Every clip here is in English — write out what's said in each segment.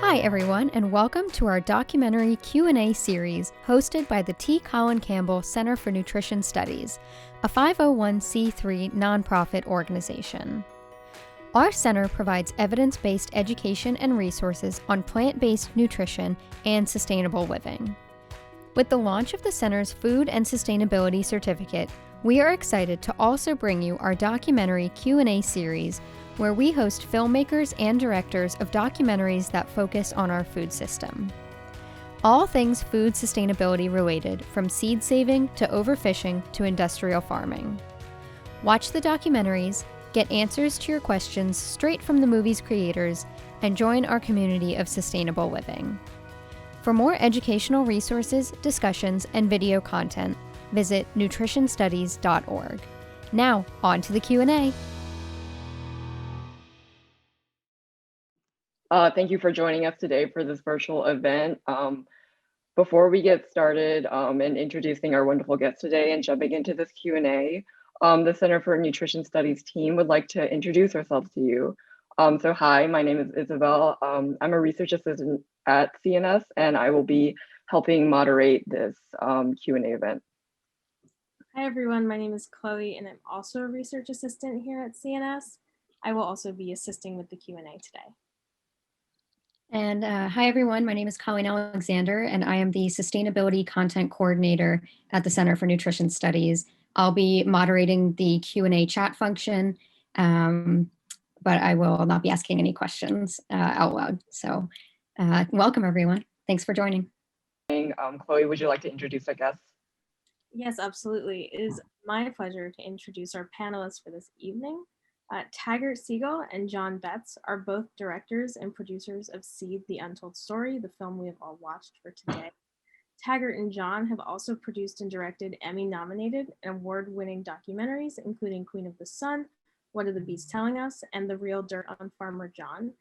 Hi everyone, and welcome to our documentary Q&A series hosted by the Colin Campbell Center for Nutrition Studies, a 501c3 nonprofit organization. Our center provides evidence-based education and resources on plant-based nutrition and sustainable living. With the launch of the center's Food and Sustainability Certificate, we are excited to also bring you our documentary Q&A series, where we host filmmakers and directors of documentaries that focus on our food system. All things food sustainability related, from seed saving to overfishing to industrial farming. Watch the documentaries, get answers to your questions straight from the movie's creators, and join our community of sustainable living. For more educational resources, discussions, and video content, visit nutritionstudies.org. Now, on to the Q&A. Thank you for joining us today for this virtual event. Before we get started and introducing our wonderful guest today and jumping into this Q&A, the Center for Nutrition Studies team would like to introduce ourselves to you. So hi, my name is Isabel. I'm a research assistant at CNS, and I will be helping moderate this Q&A event. Hi everyone, my name is Chloe and I'm also a research assistant here at CNS. I will also be assisting with the Q&A today. And hi everyone, my name is Colleen Alexander and I am the Sustainability Content Coordinator at the Center for Nutrition Studies. I'll be moderating the Q&A chat function, but I will not be asking any questions out loud. So welcome everyone, thanks for joining. Chloe, would you like to introduce our guests? Yes, absolutely. It is my pleasure to introduce our panelists for this evening. Taggart Siegel and Jon Betz are both directors and producers of Seed, the Untold Story, the film we have all watched for today. Taggart and Jon have also produced and directed Emmy-nominated and award-winning documentaries, including Queen of the Sun, What Are the Bees Telling Us, and The Real Dirt on Farmer John.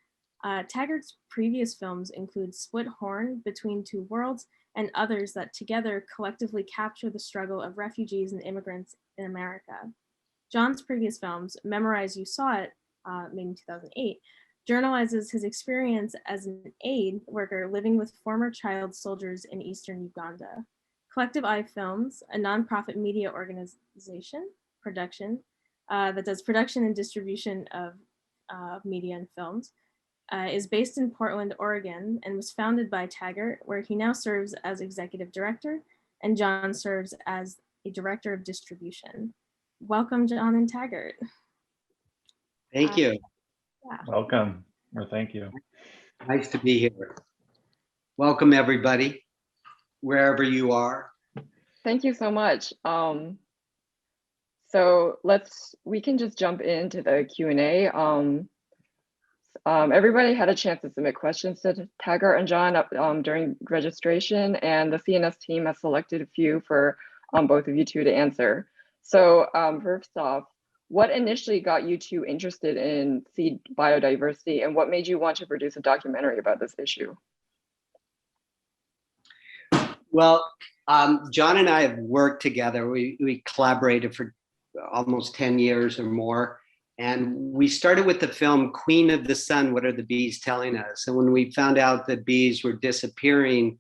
Taggart's previous films include Split Horn, Between Two Worlds, and others that together collectively capture the struggle of refugees and immigrants in America. Jon's previous films, Memorize You Saw It, made in 2008, journalizes his experience as an aid worker living with former child soldiers in eastern Uganda. Collective Eye Films, a nonprofit media organization, production, that does production and distribution of media and films, is based in Portland, Oregon, and was founded by Taggart, where he now serves as executive director, and Jon serves as a director of distribution. Welcome, Jon and Taggart. Thank you. Yeah. Welcome, or thank you. Nice to be here. Welcome, everybody, wherever you are. Thank you so much. So we can just jump into the Q&A. Everybody had a chance to submit questions to Taggart and Jon during registration, and the CNS team has selected a few for both of you two to answer. So first off, what initially got you two interested in seed biodiversity, and what made you want to produce a documentary about this issue? Well, Jon and I have worked together. We collaborated for almost 10 years or more. And we started with the film Queen of the Sun, What Are the Bees Telling Us? And when we found out that bees were disappearing,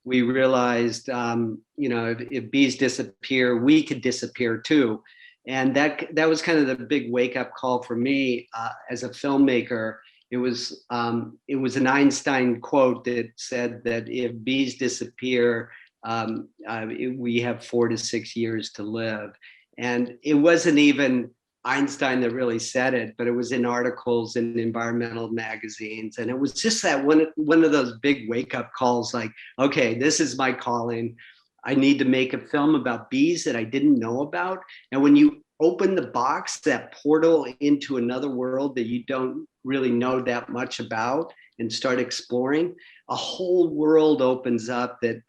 we realized, if bees disappear, we could disappear too. And that was kind of the big wake-up call for me as a filmmaker. It was an Einstein quote that said that if bees disappear, we have 4 to 6 years to live. And it wasn't even Einstein that really said it, but it was in articles in environmental magazines. And it was just that one of those big wake-up calls, like, okay, this is my calling. I need to make a film about bees that I didn't know about. And when you open the box, that portal into another world that you don't really know that much about, and start exploring, a whole world opens up that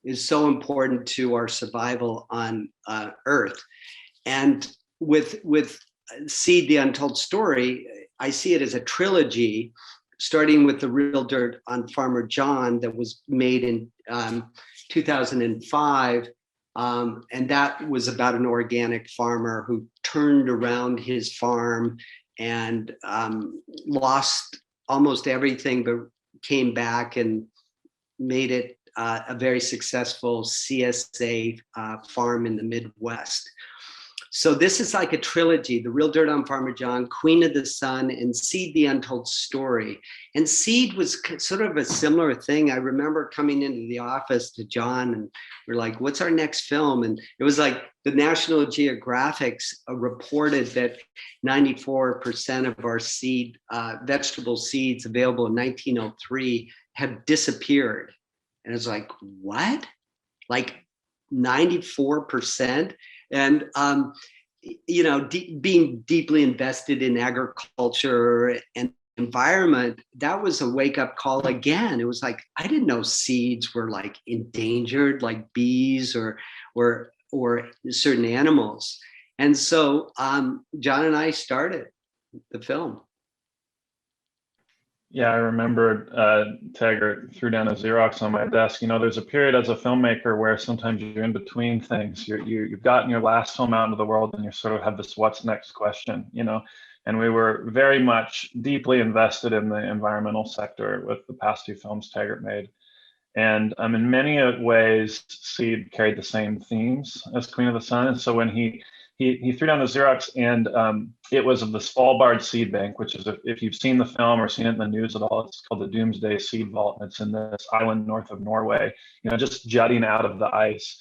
is so important to our survival on Earth. And with Seed, the Untold Story, I see it as a trilogy, starting with The Real Dirt on Farmer John that was made in 2005. And that was about an organic farmer who turned around his farm and lost almost everything, but came back and made it a very successful CSA farm in the Midwest. So this is like a trilogy: The Real Dirt on Farmer John, Queen of the Sun, and Seed, the Untold Story. And Seed was sort of a similar thing. I remember coming into the office to John and we're like, what's our next film? And it was like the National Geographic reported that 94% of our seed, vegetable seeds available in 1903 have disappeared. And it's like, what? Like 94%? And, being deeply invested in agriculture and environment, that was a wake-up call again. It was like, I didn't know seeds were like endangered, like bees or certain animals. And so John and I started the film. Yeah, I remember Taggart threw down a Xerox on my desk. There's a period as a filmmaker where sometimes you're in between things. You've gotten your last film out into the world and you sort of have this what's next question, and we were very much deeply invested in the environmental sector with the past two films Taggart made. And in many ways, Seed carried the same themes as Queen of the Sun. And so when he threw down the Xerox, and it was of the Svalbard Seed Bank, which is, if you've seen the film or seen it in the news at all, it's called the Doomsday Seed Vault, and it's in this island north of Norway, just jutting out of the ice.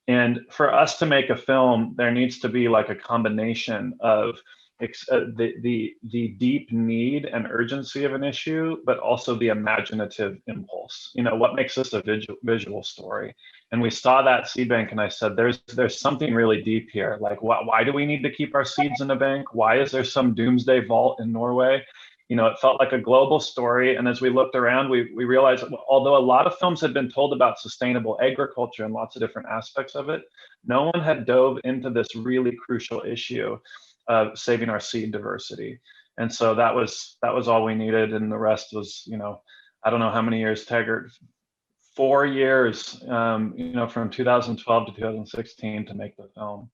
And for us to make a film, there needs to be like a combination of the deep need and urgency of an issue, but also the imaginative impulse. What makes this a visual story? And we saw that seed bank, and I said, there's something really deep here. Like, why do we need to keep our seeds in a bank? Why is there some doomsday vault in Norway? It felt like a global story. And as we looked around, we realized that although a lot of films had been told about sustainable agriculture and lots of different aspects of it, no one had dove into this really crucial issue of saving our seed diversity. And so that was all we needed. And the rest was, I don't know how many years, Taggart, 4 years, from 2012 to 2016 to make the film.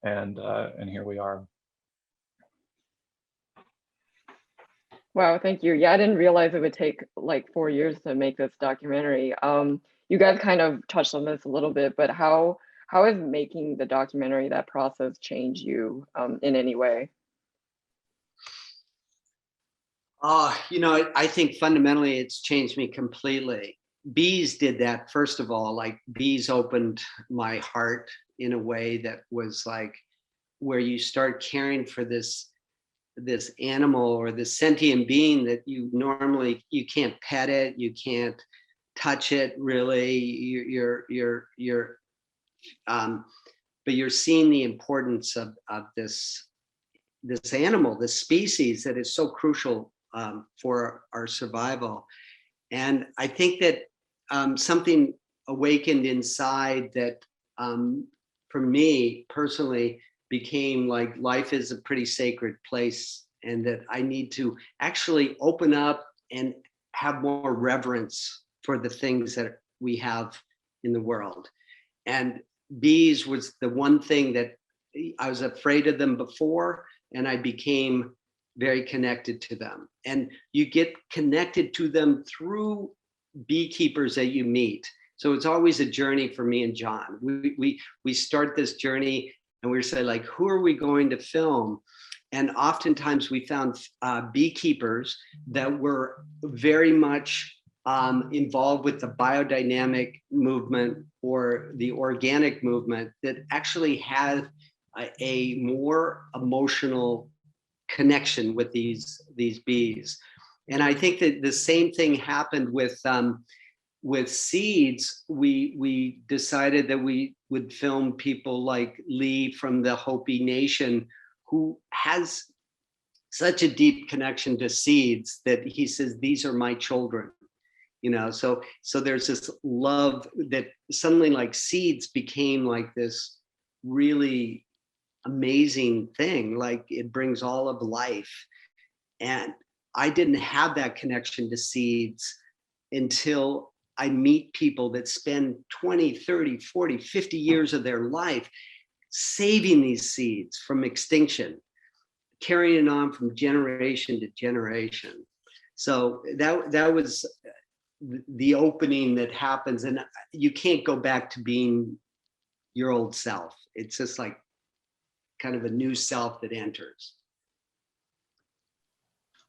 And here we are. Wow, thank you. Yeah, I didn't realize it would take like 4 years to make this documentary. You guys kind of touched on this a little bit, but how has making the documentary, that process, changed you in any way? I think fundamentally it's changed me completely. Bees did that, first of all. Like, bees opened my heart in a way that was like, where you start caring for this animal or this sentient being that you can't pet it, you can't touch it really. But you're seeing the importance of this animal, this species that is so crucial for our survival. And I think that something awakened inside that, for me personally, became like, life is a pretty sacred place, and that I need to actually open up and have more reverence for the things that we have in the world. And bees was the one thing that I was afraid of them before, and I became very connected to them. And you get connected to them through beekeepers that you meet. So it's always a journey for me and John. We start this journey and we say, like, who are we going to film? And oftentimes we found beekeepers that were very much involved with the biodynamic movement or the organic movement, that actually had a more emotional connection with these bees. And I think that the same thing happened with seeds. We decided that we would film people like Lee from the Hopi Nation, who has such a deep connection to seeds that he says, these are my children. So there's this love that suddenly, like, seeds became like this really amazing thing. Like, it brings all of life. And I didn't have that connection to seeds until I meet people that spend 20, 30, 40, 50 years of their life saving these seeds from extinction, carrying it on from generation to generation. So that was the opening that happens, and you can't go back to being your old self. It's just like kind of a new self that enters.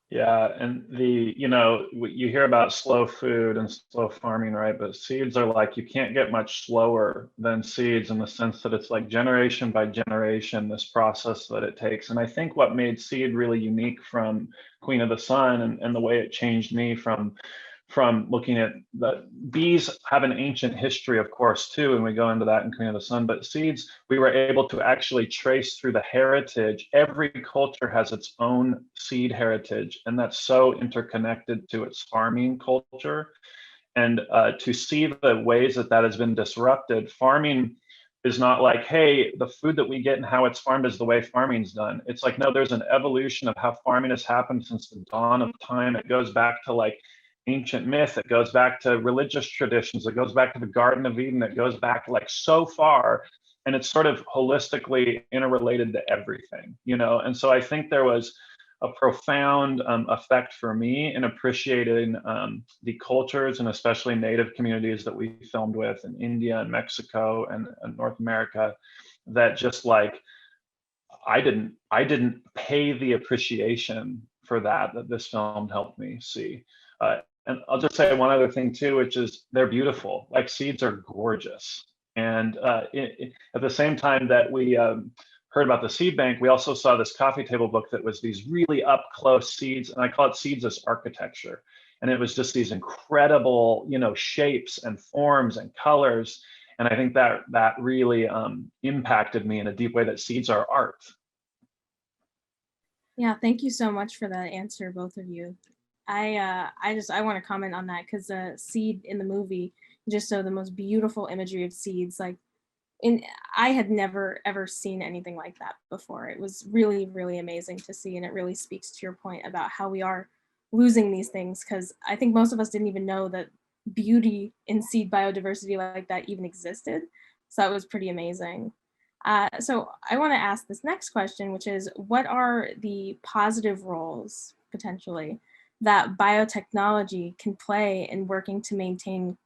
Yeah, and you hear about slow food and slow farming, right? But seeds are like, you can't get much slower than seeds in the sense that it's like generation by generation, this process that it takes. And I think what made seed really unique from Queen of the Sun, and the way it changed me from looking at the bees have an ancient history, of course, too, and we go into that in Queen of the Sun, but seeds, we were able to actually trace through the heritage. Every culture has its own seed heritage, and that's so interconnected to its farming culture. And to see the ways that that has been disrupted, farming is not like, hey, the food that we get and how it's farmed is the way farming's done. It's like, no, there's an evolution of how farming has happened since the dawn of time. It goes back to like ancient myth, it goes back to religious traditions, it goes back to the Garden of Eden, it goes back like so far, and it's sort of holistically interrelated to everything, And so I think there was a profound effect for me in appreciating the cultures, and especially Native communities that we filmed with in India and Mexico and North America, that just like I didn't pay the appreciation for that this film helped me see. And I'll just say one other thing too, which is they're beautiful. Like seeds are gorgeous. And at the same time that we heard about the seed bank, we also saw this coffee table book that was these really up close seeds, and I call it seeds as architecture. And it was just these incredible, shapes and forms and colors. And I think that really impacted me in a deep way, that seeds are art. Yeah, thank you so much for that answer, both of you. I want to comment on that because the seed in the movie just showed the most beautiful imagery of seeds. I had never ever seen anything like that before. It was really, really amazing to see, and it really speaks to your point about how we are losing these things, because I think most of us didn't even know that beauty in seed biodiversity like that even existed. So that was pretty amazing. So I want to ask this next question, which is, what are the positive roles potentially that biotechnology can play in working to maintain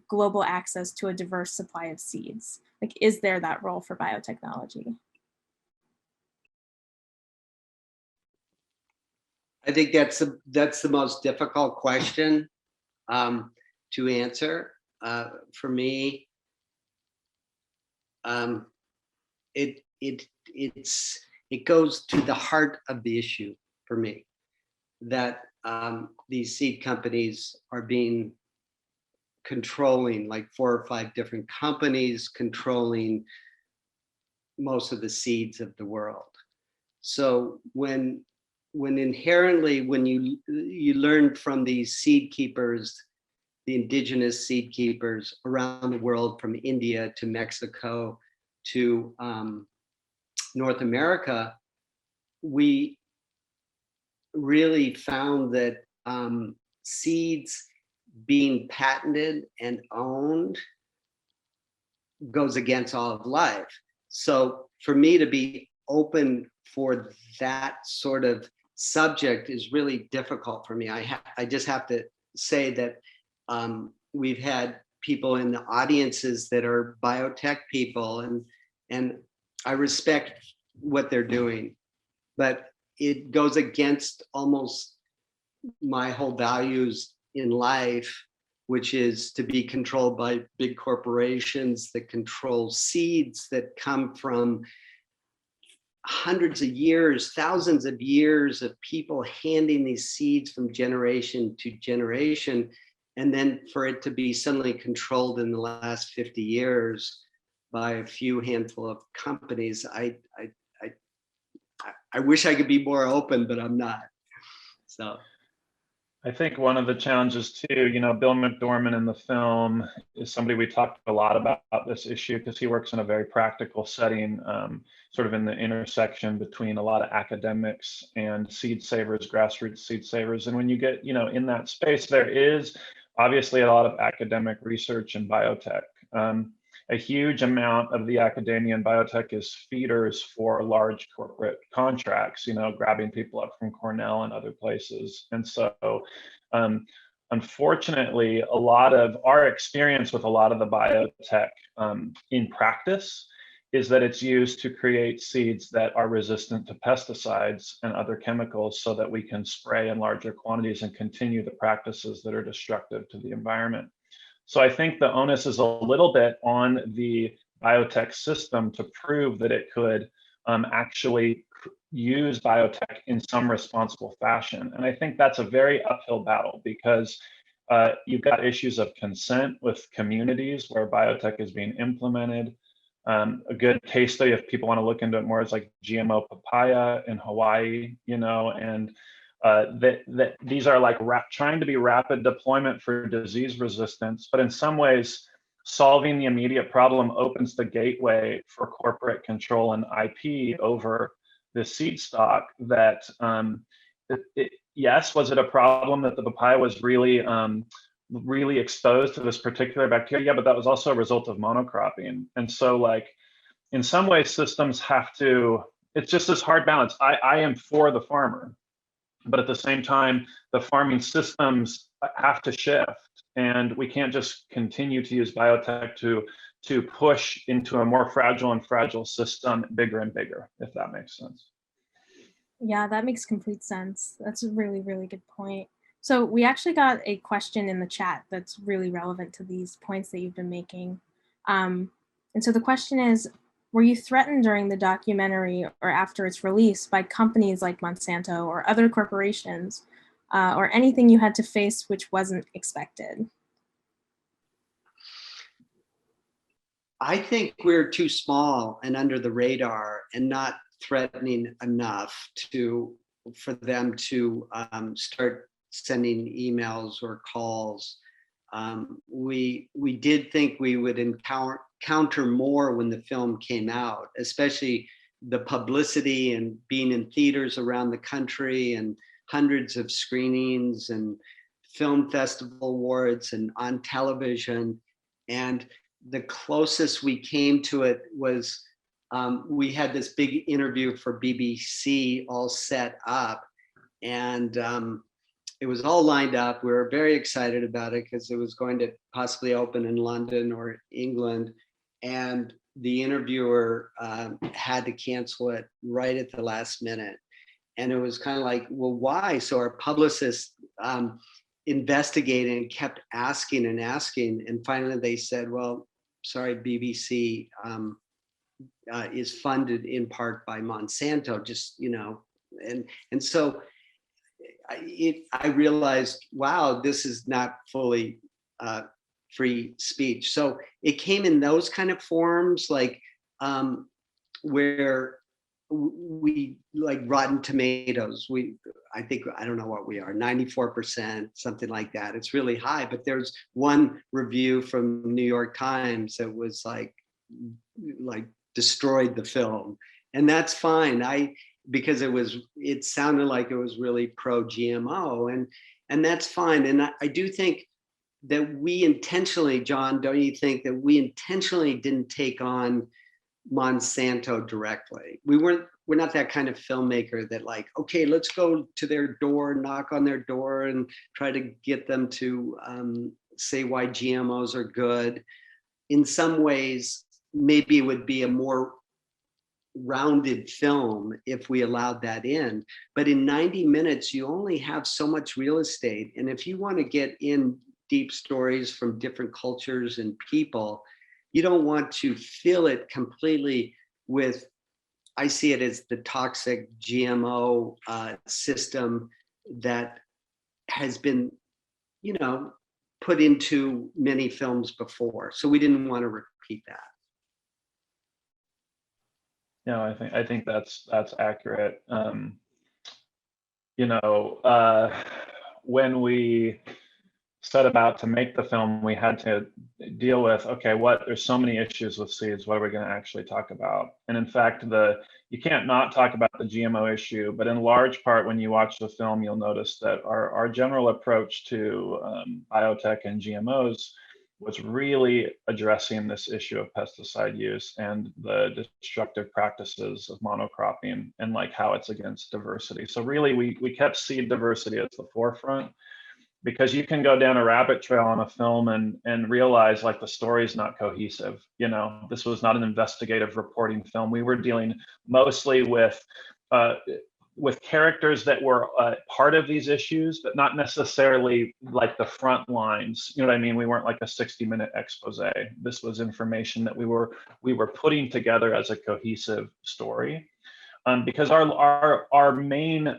global access to a diverse supply of seeds? Like, is there that role for biotechnology? I think that's the most difficult question to answer for me. It goes to the heart of the issue for me, that these seed companies are being controlling, like 4 or 5 different companies controlling most of the seeds of the world. So when inherently, when you learn from these seed keepers, the indigenous seed keepers around the world, from India to Mexico to North America, we really found that seeds being patented and owned goes against all of life. So for me to be open for that sort of subject is really difficult for me. I just have to say that we've had people in the audiences that are biotech people, and I respect what they're doing, but it goes against almost my whole values in life, which is to be controlled by big corporations that control seeds that come from hundreds of years, thousands of years of people handing these seeds from generation to generation. And then for it to be suddenly controlled in the last 50 years by a few handful of companies, I wish I could be more open, but I'm not. So I think one of the challenges too, Bill Mcdorman in the film is somebody we talked a lot about this issue, because he works in a very practical setting, sort of in the intersection between a lot of academics and seed savers, grassroots seed savers. And when you get, in that space, there is obviously a lot of academic research in biotech. a huge amount of the academia and biotech is feeders for large corporate contracts, grabbing people up from Cornell and other places. And so, unfortunately, a lot of our experience with a lot of the biotech in practice is that it's used to create seeds that are resistant to pesticides and other chemicals so that we can spray in larger quantities and continue the practices that are destructive to the environment. So I think the onus is a little bit on the biotech system to prove that it could actually use biotech in some responsible fashion. And I think that's a very uphill battle because you've got issues of consent with communities where biotech is being implemented. A good case study, if people want to look into it more, is like GMO papaya in Hawaii, and that these are like trying to be rapid deployment for disease resistance, but in some ways, solving the immediate problem opens the gateway for corporate control and IP over the seed stock. That yes, was it a problem that the papaya was really exposed to this particular bacteria? Yeah, but that was also a result of monocropping. And so, like, in some ways, systems have to. It's just this hard balance. I am for the farmer, but at the same time, the farming systems have to shift, and we can't just continue to use biotech to push into a more fragile system bigger and bigger, if that makes sense. Yeah, that makes complete sense. That's a really, really good point. So we actually got a question in the chat that's really relevant to these points that you've been making. And so the question is, were you threatened during the documentary or after its release by companies like Monsanto or other corporations, or anything you had to face which wasn't expected? I think we're too small and under the radar and not threatening enough for them to start sending emails or calls. We did think we would encounter more when the film came out, especially the publicity and being in theaters around the country and hundreds of screenings and film festival awards and on television. And the closest we came to it was we had this big interview for BBC all set up, and it was all lined up. We were very excited about it because it was going to possibly open in London or England. And the interviewer had to cancel it right at the last minute. And it was kind of like, well, why? So our publicist investigated and kept asking and asking. And finally they said, well, sorry, BBC is funded in part by Monsanto, just, and so I realized, wow, this is not fully free speech. So it came in those kind of forms, like where we, like Rotten Tomatoes, I don't know what we are, 94%, something like that. It's really high, but there's one review from New York Times that was like destroyed the film. And that's fine. Because it sounded like it was really pro GMO, and that's fine. And I do think that we intentionally, John, don't you think that we intentionally didn't take on Monsanto directly? We're not that kind of filmmaker that like, okay, let's go to their door, knock on their door and try to get them to say why GMOs are good. In some ways, maybe it would be a more rounded film if we allowed that in. But in 90 minutes, you only have so much real estate. And if you want to get in deep stories from different cultures and people, you don't want to fill it completely with, I see it as the toxic GMO system that has been, put into many films before. So we didn't want to repeat that. No, I think that's accurate. When we set about to make the film, we had to deal with, okay, there's so many issues with seeds. What are we going to actually talk about? And in fact, you can't not talk about the GMO issue, but in large part, when you watch the film, you'll notice that our general approach to biotech and GMOs was really addressing this issue of pesticide use and the destructive practices of monocropping and like how it's against diversity. So really we kept seed diversity at the forefront, because you can go down a rabbit trail on a film and realize like the story is not cohesive. You know, this was not an investigative reporting film. We were dealing mostly with characters that were part of these issues, but not necessarily like the front lines. You know what I mean? We weren't like a 60-minute expose. This was information that we were putting together as a cohesive story, because our main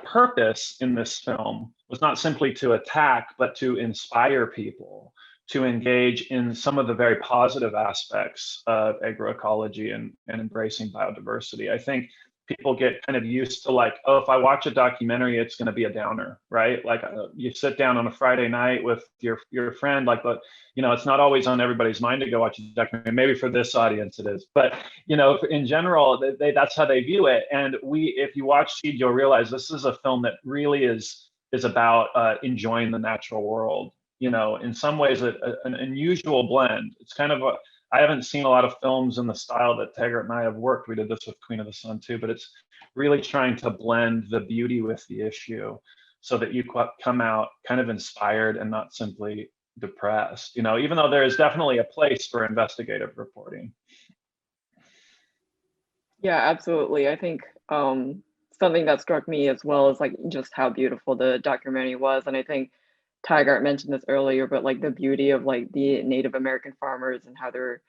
purpose in this film was not simply to attack, but to inspire people to engage in some of the very positive aspects of agroecology and embracing biodiversity. I think people get kind of used to like, oh, if I watch a documentary, it's going to be a downer, right? Like you sit down on a Friday night with your friend, like, but you know, it's not always on everybody's mind to go watch a documentary. Maybe for this audience it is, but you know, in general, that's how they view it. And if you watch Seed, you'll realize this is a film that really is about enjoying the natural world. You know, in some ways, an unusual blend. It's kind of I haven't seen a lot of films in the style that Taggart and I have worked. We did this with Queen of the Sun too, but it's really trying to blend the beauty with the issue so that you come out kind of inspired and not simply depressed, you know, even though there is definitely a place for investigative reporting. Yeah, absolutely. I think something that struck me as well is like just how beautiful the documentary was. And I think Taggart mentioned this earlier, but like the beauty of like the Native American farmers and how they're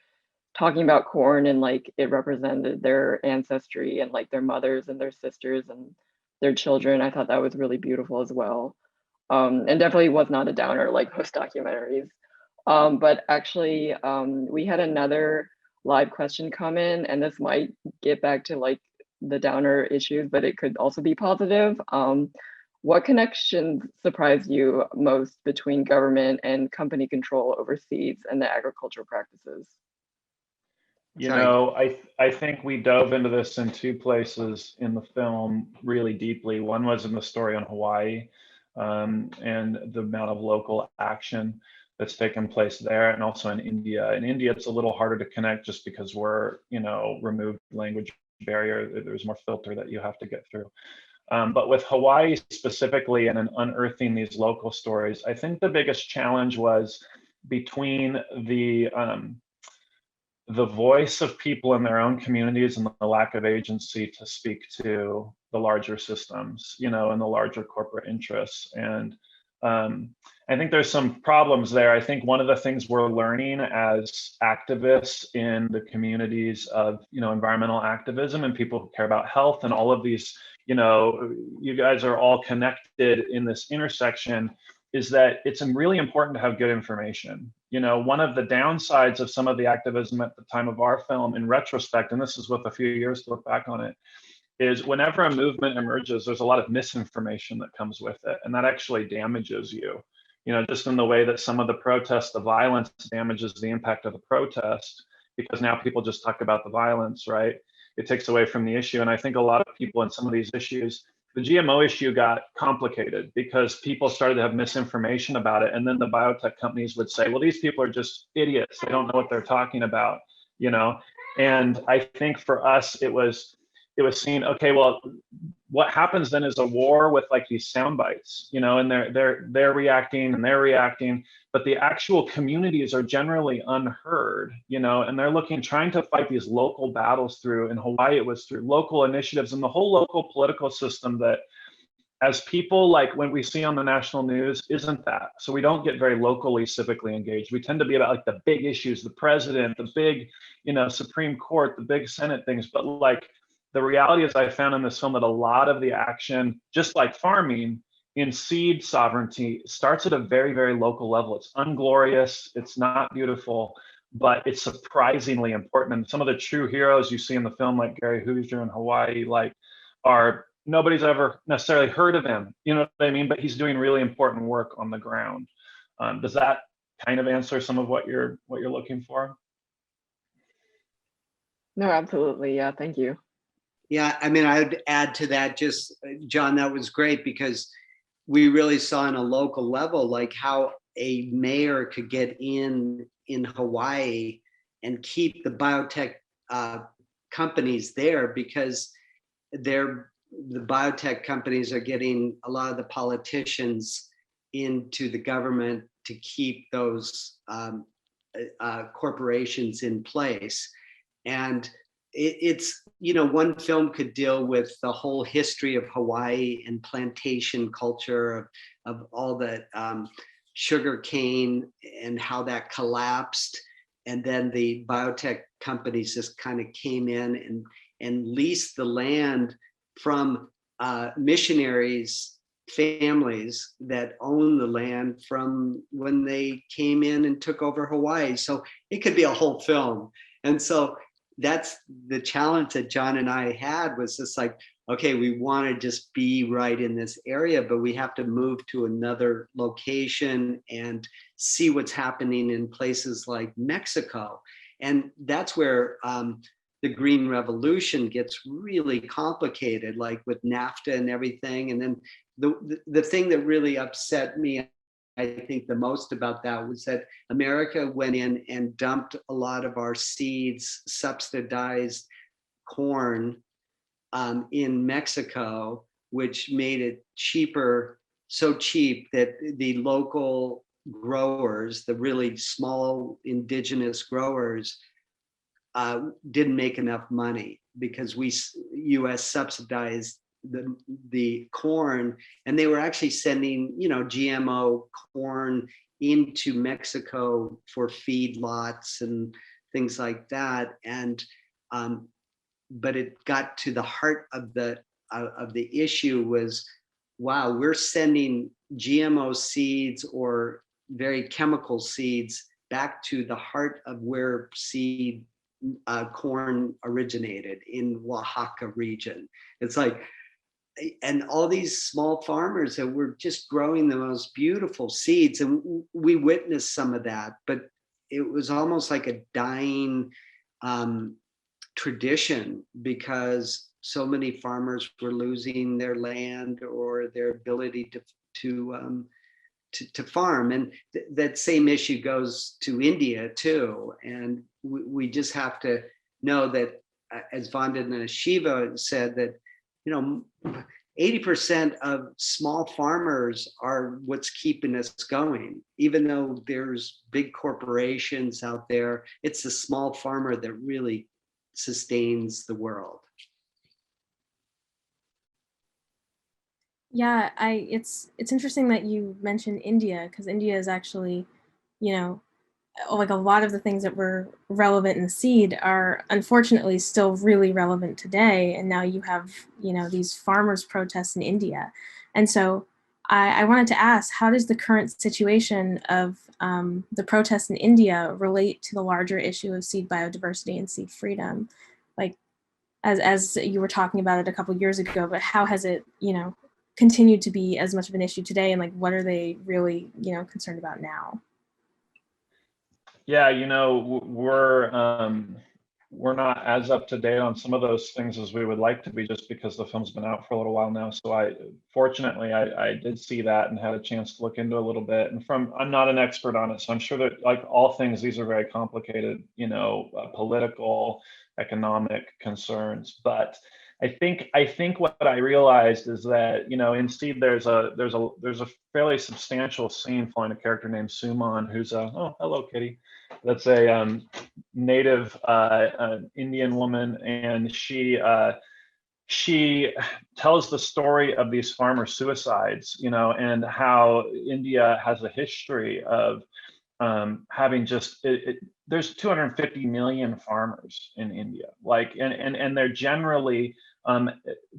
talking about corn and like it represented their ancestry and like their mothers and their sisters and their children. I thought that was really beautiful as well. And definitely was not a downer like most documentaries. But actually, we had another live question come in, and this might get back to like the downer issues, but it could also be positive. What connections surprised you most between government and company control over seeds and the agricultural practices? You know, I think we dove into this in two places in the film really deeply. One was in the story on Hawaii, and the amount of local action that's taken place there, and also in India. In India, it's a little harder to connect just because we're, you know, removed language barrier. There's more filter that you have to get through. But with Hawaii specifically and in unearthing these local stories, I think the biggest challenge was between the voice of people in their own communities and the lack of agency to speak to the larger systems, you know, and the larger corporate interests. And I think there's some problems there. I think one of the things we're learning as activists in the communities of, you know, environmental activism and people who care about health and all of these, you know, you guys are all connected in this intersection, is that it's really important to have good information. You know, one of the downsides of some of the activism at the time of our film, in retrospect, and this is with a few years to look back on it, is whenever a movement emerges, there's a lot of misinformation that comes with it, and that actually damages you. You know, just in the way that some of the protests, the violence damages the impact of the protest, because now people just talk about the violence, right? It takes away from the issue. And I think a lot of people in some of these issues, the GMO issue got complicated because people started to have misinformation about it. And then the biotech companies would say, well, these people are just idiots. They don't know what they're talking about, you know? And I think for us, it was seen, okay, well, what happens then is a war with like these sound bites, you know, and they're reacting and they're reacting, but the actual communities are generally unheard, you know, and they're trying to fight these local battles through. In Hawaii, it was through local initiatives and the whole local political system that, as people, like when we see on the national news, isn't that. So we don't get very locally civically engaged. We tend to be about like the big issues, the president, the big, you know, Supreme Court, the big Senate things, but like, the reality is I found in this film that a lot of the action, just like farming, in seed sovereignty starts at a very, very local level. It's unglorious, it's not beautiful, but it's surprisingly important. And some of the true heroes you see in the film, like Gary Hoosier in Hawaii, like nobody's ever necessarily heard of him, you know what I mean? But he's doing really important work on the ground. Does that kind of answer some of what you're looking for? No, absolutely. Yeah, thank you. Yeah, I mean, I would add to that just, John, that was great because we really saw on a local level, like how a mayor could get in Hawaii and keep the biotech companies there, because the biotech companies are getting a lot of the politicians into the government to keep those corporations in place. And it's, one film could deal with the whole history of Hawaii and plantation culture of all the sugar cane and how that collapsed. And then the biotech companies just kind of came in and leased the land from missionaries, families that own the land from when they came in and took over Hawaii. So it could be a whole film. And so that's the challenge that Jon and I had, was just like, okay, we want to just be right in this area, but we have to move to another location and see what's happening in places like Mexico. And that's where the Green Revolution gets really complicated, like with NAFTA and everything. And then the thing that really upset me, I think, the most about that was that America went in and dumped a lot of our seeds, subsidized corn in Mexico, which made it cheaper, so cheap that the local growers, the really small indigenous growers, didn't make enough money, because U.S. subsidized the corn, and they were actually sending GMO corn into Mexico for feedlots and things like that. And but it got to the heart of the issue was, wow, we're sending GMO seeds or very chemical seeds back to the heart of where corn originated, in Oaxaca region. It's like, and all these small farmers that were just growing the most beautiful seeds, and we witnessed some of that, but it was almost like a dying tradition, because so many farmers were losing their land or their ability to farm. And that same issue goes to India too. And we just have to know that, as Vandana Shiva said, that 80% of small farmers are what's keeping us going. Even though there's big corporations out there, it's the small farmer that really sustains the world. Yeah, it's interesting that you mentioned India, because India is actually, like a lot of the things that were relevant in the seed are unfortunately still really relevant today. And now you have, these farmers protests in India. And so I wanted to ask, how does the current situation of the protests in India relate to the larger issue of seed biodiversity and seed freedom? Like, as you were talking about it a couple of years ago, but how has it, continued to be as much of an issue today? And like, what are they really, concerned about now? Yeah, we're not as up to date on some of those things as we would like to be, just because the film's been out for a little while now. So fortunately I did see that and had a chance to look into a little bit. And I'm not an expert on it, so I'm sure that, like all things, these are very complicated, political, economic concerns. But I think what I realized is that, in Seed there's a fairly substantial scene following a character named Suman, who's oh, hello kitty, that's a native Indian woman, and she tells the story of these farmer suicides, and how India has a history of having just there's 250 million farmers in India, and they're generally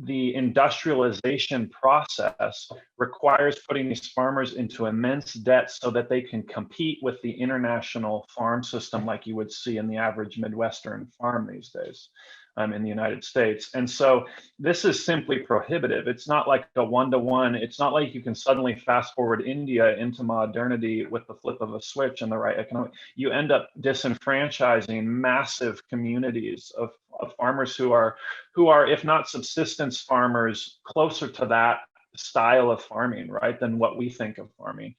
the industrialization process requires putting these farmers into immense debt so that they can compete with the international farm system, like you would see in the average Midwestern farm these days in the United States. And so this is simply prohibitive. It's not like a one-to-one. It's not like you can suddenly fast forward India into modernity with the flip of a switch and the right economic. You end up disenfranchising massive communities of farmers who are, if not subsistence farmers, closer to that style of farming, right, than what we think of farming.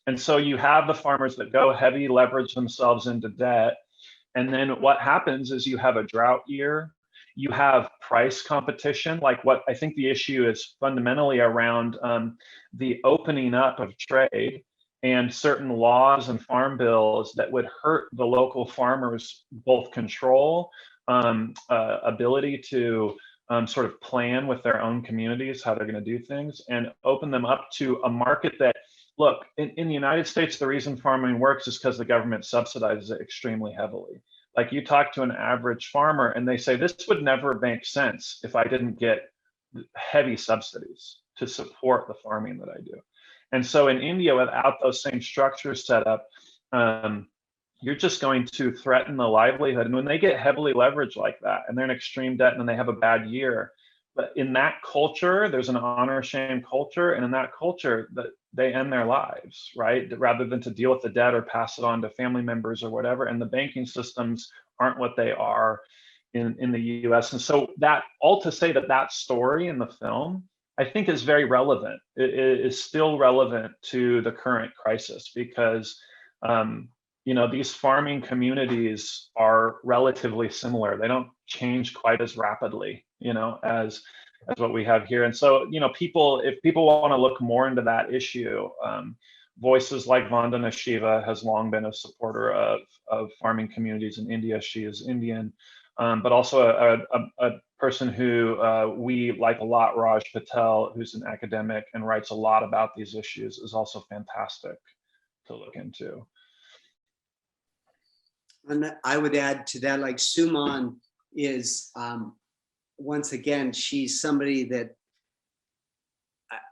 And so you have the farmers that go heavy, leverage themselves into debt. And then what happens is you have a drought year, you have price competition. Like, what I think the issue is fundamentally around the opening up of trade and certain laws and farm bills that would hurt the local farmers' both control, ability to sort of plan with their own communities how they're going to do things, and open them up to a market that, look, in the United States, the reason farming works is because the government subsidizes it extremely heavily. Like, you talk to an average farmer and they say, this would never make sense if I didn't get heavy subsidies to support the farming that I do. And so in India, without those same structures set up, you're just going to threaten the livelihood. And when they get heavily leveraged like that, and they're in extreme debt and then they have a bad year, but in that culture, there's an honor shame culture. And in that culture, that they end their lives, right? Rather than to deal with the debt or pass it on to family members or whatever. And the banking systems aren't what they are in the US. And so that, all to say that story in the film, I think, is very relevant. It is still relevant to the current crisis because, these farming communities are relatively similar. They don't change quite as rapidly, as what we have here. And so, if people want to look more into that issue, voices like Vandana Shiva has long been a supporter of farming communities in India. She is Indian, but also a person who we like a lot, Raj Patel, who's an academic and writes a lot about these issues, is also fantastic to look into. And I would add to that, like, Suman is, once again, she's somebody that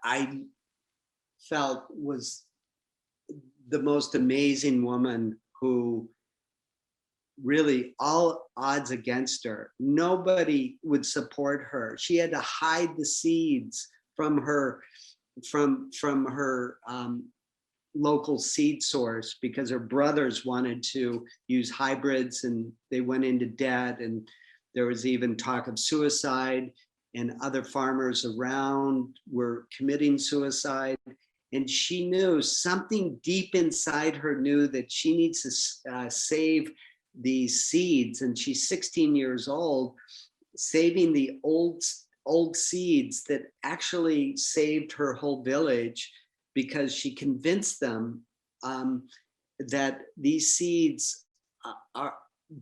I felt was the most amazing woman, who really, all odds against her, nobody would support her. She had to hide the seeds from her local seed source because her brothers wanted to use hybrids and they went into debt, and there was even talk of suicide, and other farmers around were committing suicide. And she knew, something deep inside her knew, that she needs to save these seeds. And she's 16 years old, saving the old seeds that actually saved her whole village, because she convinced them that these seeds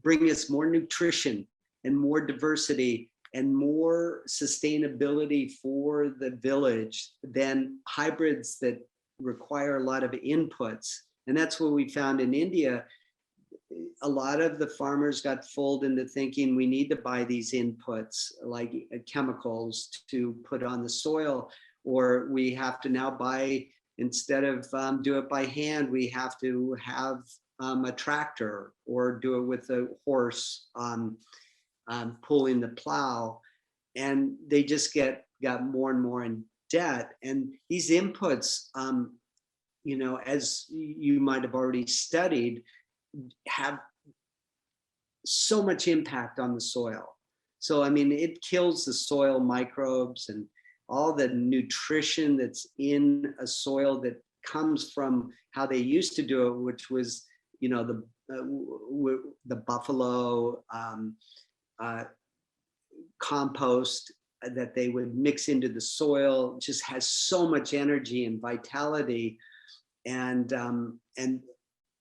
bring us more nutrition and more diversity and more sustainability for the village than hybrids that require a lot of inputs. And that's what we found in India. A lot of the farmers got fooled into thinking we need to buy these inputs like chemicals to put on the soil, or we have to now buy, instead of do it by hand, we have to have a tractor or do it with a horse pulling the plow. And they just got more and more in debt. And these inputs, as you might have already studied, have so much impact on the soil. So, I mean, it kills the soil microbes and all the nutrition that's in a soil that comes from how they used to do it, which was, the buffalo compost that they would mix into the soil. Just has so much energy and vitality. And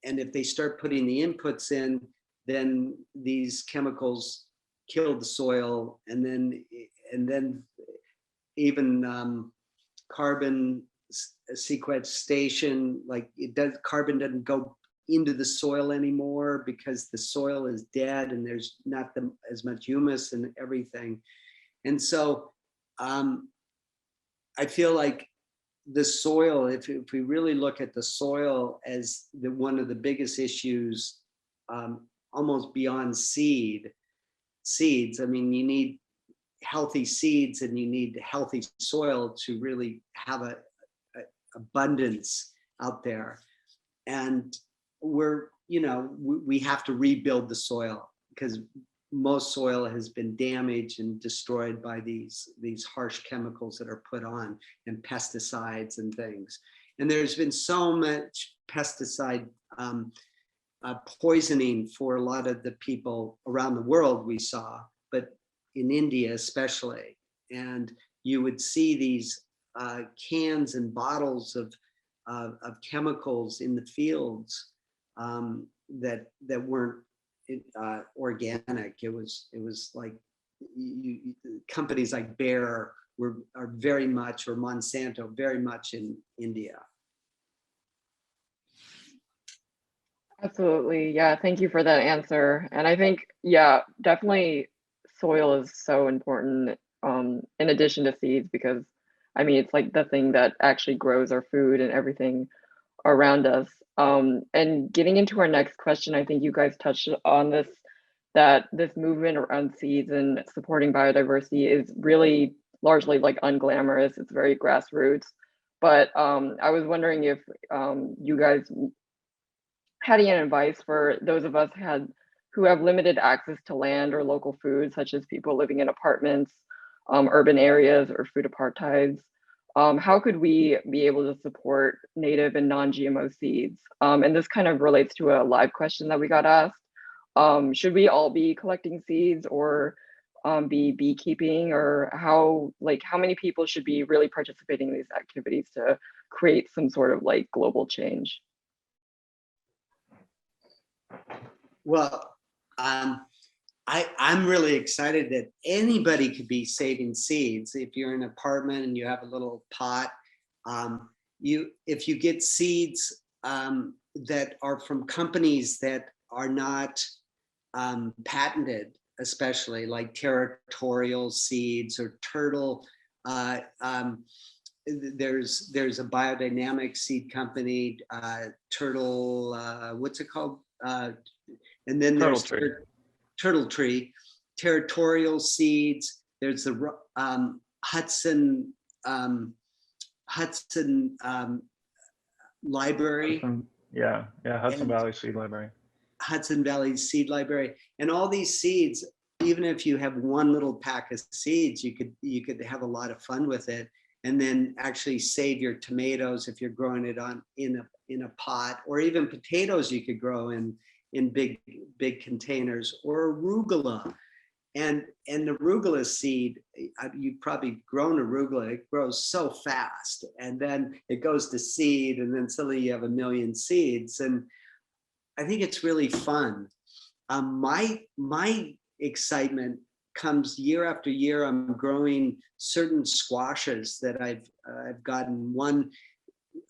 if they start putting the inputs in, then these chemicals kill the soil, and then even carbon sequestration, like carbon doesn't go into the soil anymore because the soil is dead and there's not as much humus and everything. And so I feel like the soil, if we really look at the soil as one of the biggest issues, almost beyond seeds, I mean, you need healthy seeds and you need healthy soil to really have a abundance out there. And we have to rebuild the soil, because most soil has been damaged and destroyed by these harsh chemicals that are put on, and pesticides and things. And there's been so much pesticide poisoning for a lot of the people around the world we saw, but in India especially. And you would see these cans and bottles of chemicals in the fields that weren't organic. It was like companies like Bayer are very much, or Monsanto, very much in India. Absolutely. Yeah, thank you for that answer. And I think, yeah, definitely soil is so important, in addition to seeds, because I mean, it's like the thing that actually grows our food and everything around us. And getting into our next question, I think you guys touched on this, that this movement around seeds and supporting biodiversity is really largely like unglamorous. It's very grassroots. But I was wondering if you guys had any advice for those of us who have limited access to land or local food, such as people living in apartments, urban areas, or food apartheids. How could we be able to support native and non-GMO seeds? And this kind of relates to a live question that we got asked. Should we all be collecting seeds, or be beekeeping, or how many people should be really participating in these activities to create some sort of like global change? Well, I'm really excited that anybody could be saving seeds. If you're in an apartment and you have a little pot, if you get seeds that are from companies that are not patented, especially like territorial seeds or turtle. There's a biodynamic seed company, turtle. What's it called? And then there's Turtle Tree, territorial seeds. There's the Hudson Library. Hudson Valley Seed Library. Hudson Valley Seed Library, and all these seeds. Even if you have one little pack of seeds, you could have a lot of fun with it, and then actually save your tomatoes if you're growing it in a pot, or even potatoes you could grow in big containers, or arugula. And the arugula seed, you've probably grown arugula. It grows so fast, and then it goes to seed, and then suddenly you have 1 million seeds. And I think it's really fun. My excitement comes year after year. I'm growing certain squashes that I've gotten. One,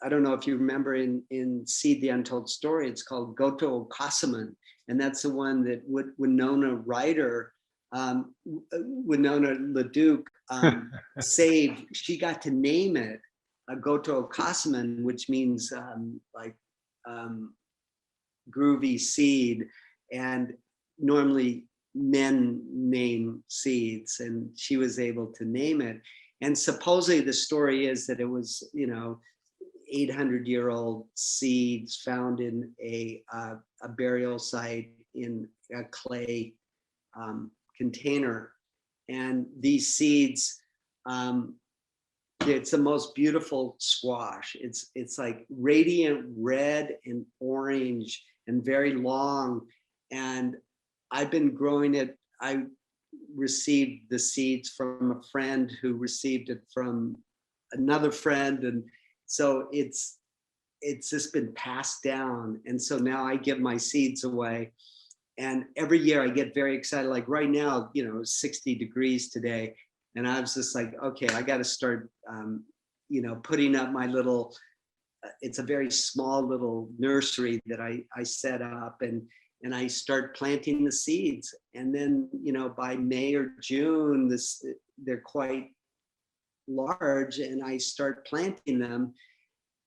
I don't know if you remember in Seed the Untold Story, it's called Goto Okasaman, and that's the one that Winona Ryder, Winona LaDuke saved. She got to name it Goto Okasaman, which means groovy seed, and normally men name seeds, and she was able to name it. And supposedly the story is that it was 800-year-old seeds found in a burial site in a clay container. And these seeds, it's the most beautiful squash. It's like radiant red and orange and very long. And I've been growing it. I received the seeds from a friend who received it from another friend. And so it's just been passed down. And so now I give my seeds away. And every year I get very excited. Like right now, 60 degrees today. And I was just like, okay, I got to start, putting up my little, it's a very small little nursery that I set up, and I start planting the seeds. And then, by May or June, they're quite large, and I start planting them.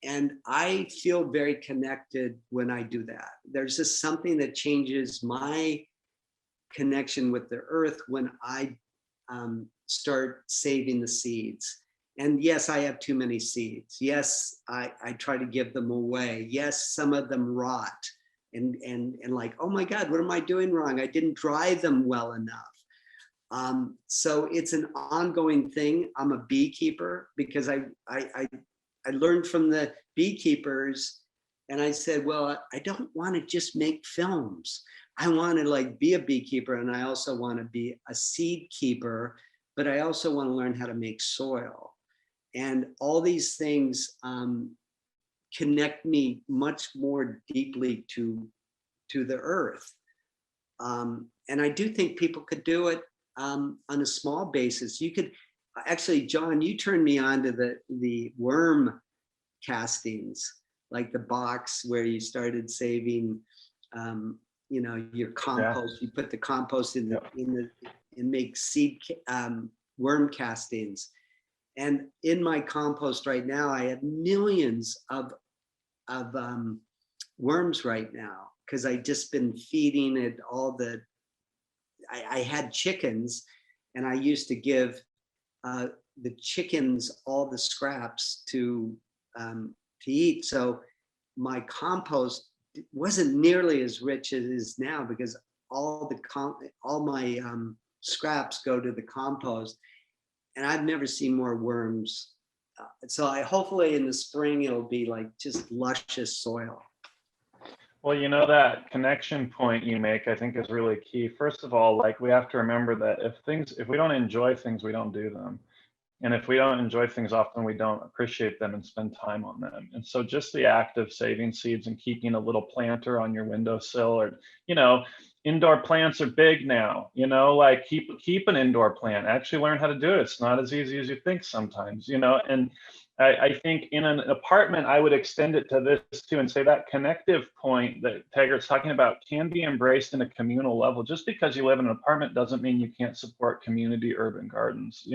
And I feel very connected when I do that. There's just something that changes my connection with the earth when I start saving the seeds. And yes, I have too many seeds. Yes, I try to give them away. Yes, some of them rot. and like, oh my God, what am I doing wrong? I didn't dry them well enough. So it's an ongoing thing. I'm a beekeeper because I learned from the beekeepers, and I said, well, I don't want to just make films. I want to like be a beekeeper, and I also want to be a seed keeper, but I also want to learn how to make soil. And all these things connect me much more deeply to the earth. And I do think people could do it on a small basis. You could actually, Jon, you turned me on to the worm castings, like the box where you started saving, your compost. You put the compost in and make seed worm castings. And in my compost right now, I have millions of worms right now, because I just been feeding it all the. I had chickens, and I used to give the chickens all the scraps to eat. So my compost wasn't nearly as rich as it is now, because all my scraps go to the compost, and I've never seen more worms. So hopefully in the spring it'll be like just luscious soil. Well, that connection point you make, I think, is really key. First of all, like, we have to remember that if we don't enjoy things, we don't do them. And if we don't enjoy things, often we don't appreciate them and spend time on them. And so just the act of saving seeds and keeping a little planter on your windowsill, or, indoor plants are big now, like keep an indoor plant, actually learn how to do it. It's not as easy as you think sometimes, and I think in an apartment, I would extend it to this too, and say that connective point that Taggart's talking about can be embraced in a communal level. Just because you live in an apartment doesn't mean you can't support community urban gardens,